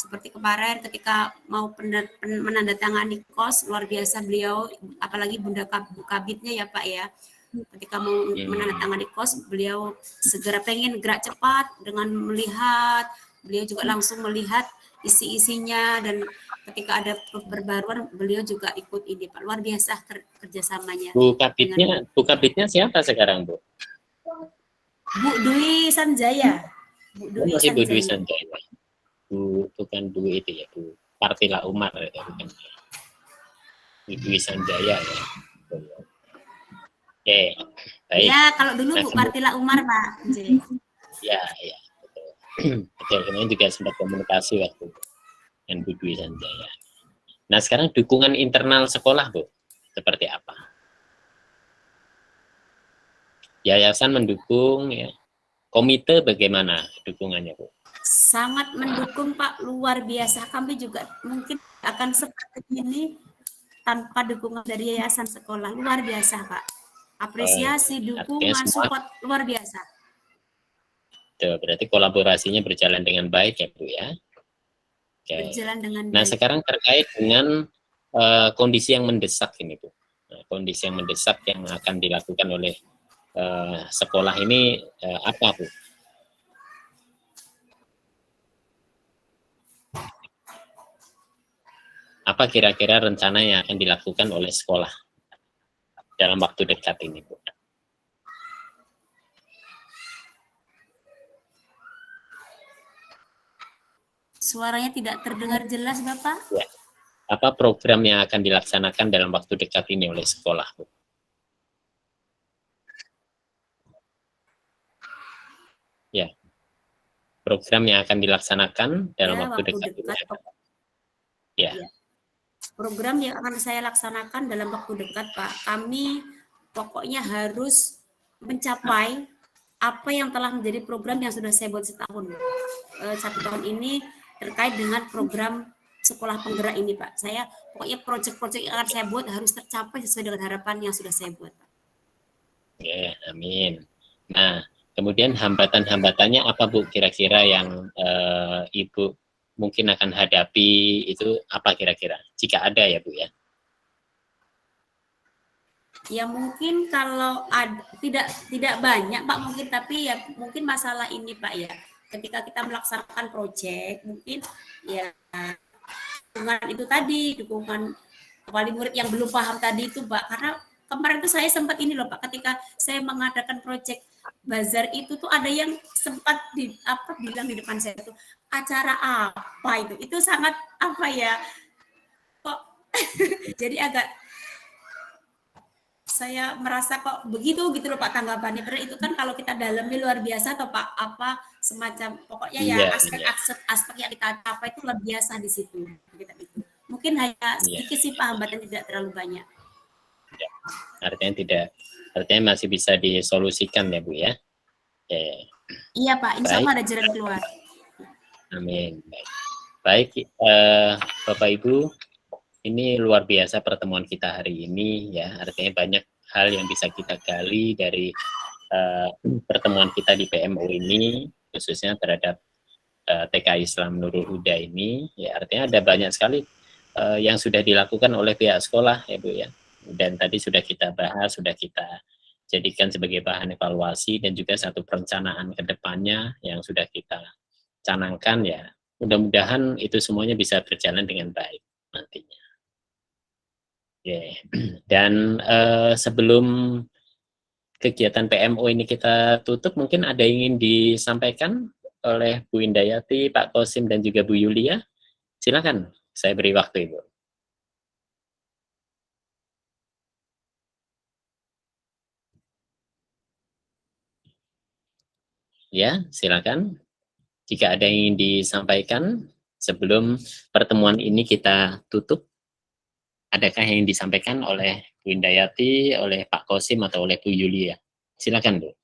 Seperti kemarin ketika mau menandatangani KOS, luar biasa beliau, apalagi Bunda Kabitnya ya Pak ya, ketika mau menandatangani KOS, beliau segera pengen gerak cepat dengan melihat, beliau juga langsung melihat isi-isinya, dan ketika ada perbaruan beliau juga ikut ini Pak, luar biasa kerjasamanya. Bu Kabitnya siapa sekarang, Bu? Bu Dwi Sanjaya. Bu Dwi Masih Bu Dwi Sanjaya. Sanjaya. Bukan Bu itu ya, Bu Partila Umar ya, bukan. Bu Dwi Sanjaya ya. Oke, baik. Ya, kalau dulu Bu Partila Umar Pak. Ya, betul. Betul, kemarin juga sempat komunikasi waktu dengan Bu Dwi Sanjaya. Nah, sekarang dukungan internal sekolah, Bu, seperti apa? Yayasan mendukung ya. Komite bagaimana dukungannya, Bu? Sangat mendukung Pak, luar biasa. Kami juga mungkin akan seperti ini tanpa dukungan dari yayasan sekolah, luar biasa Pak. Apresiasi, dukungan, support luar biasa. Tuh, berarti kolaborasinya berjalan dengan baik ya Bu ya. Oke. Berjalan dengan baik. Nah sekarang terkait dengan kondisi yang mendesak ini Bu. Nah, kondisi yang mendesak yang akan dilakukan oleh sekolah ini apa Bu? Apa kira-kira rencana yang akan dilakukan oleh sekolah dalam waktu dekat ini, Bu? Suaranya tidak terdengar jelas, Bapak. Ya. Apa program yang akan dilaksanakan dalam waktu dekat ini oleh sekolah, Bu? Ya. Program yang akan dilaksanakan dalam waktu dekat. Ya. Program yang akan saya laksanakan dalam waktu dekat, Pak. Kami pokoknya harus mencapai apa yang telah menjadi program yang sudah saya buat setahun. 1 tahun ini terkait dengan program sekolah penggerak ini, Pak. Saya pokoknya proyek-proyek yang akan saya buat harus tercapai sesuai dengan harapan yang sudah saya buat, Pak. Ya, amin. Nah, kemudian hambatan-hambatannya apa, Bu? Kira-kira yang Ibu mungkin akan hadapi itu apa kira-kira? Jika ada ya, Bu ya? Ya mungkin kalau tidak banyak Pak mungkin, tapi ya mungkin masalah ini Pak ya. Ketika kita melaksanakan proyek mungkin ya dukungan itu tadi, dukungan wali murid yang belum paham tadi itu Pak. Karena kemarin itu saya sempat ini loh Pak, ketika saya mengadakan proyek bazar itu tuh ada yang sempat bilang di depan saya itu acara apa itu sangat apa ya kok jadi agak saya merasa kok begitu gitu loh Pak tanggapannya, karena itu kan kalau kita dalami luar biasa atau Pak apa semacam pokoknya ya aspek yang kita apa itu luar biasa di situ kita itu. Mungkin hanya sedikit sih Pak hambatan, tidak terlalu banyak. Ya, artinya masih bisa disolusikan ya Bu ya. Iya Pak, insya Allah ada jalan keluar. Amin. Baik, Bapak Ibu, ini luar biasa pertemuan kita hari ini ya. Artinya banyak hal yang bisa kita gali dari pertemuan kita di PMO ini, khususnya terhadap TK Islam Nurul Huda ini. Ya, artinya ada banyak sekali yang sudah dilakukan oleh pihak sekolah ya Bu ya. Dan tadi sudah kita bahas, sudah kita jadikan sebagai bahan evaluasi dan juga satu perencanaan ke depannya yang sudah kita canangkan ya. Mudah-mudahan itu semuanya bisa berjalan dengan baik nantinya. Oke. Dan sebelum kegiatan PMO ini kita tutup, mungkin ada yang ingin disampaikan oleh Bu Indayati, Pak Kosim, dan juga Bu Yulia. Silakan, saya beri waktu Ibu. Ya, silakan. Jika ada yang ingin disampaikan sebelum pertemuan ini kita tutup, adakah yang disampaikan oleh Bu Indayati, oleh Pak Kosim, atau oleh Bu Yulia? Silakan, Bu.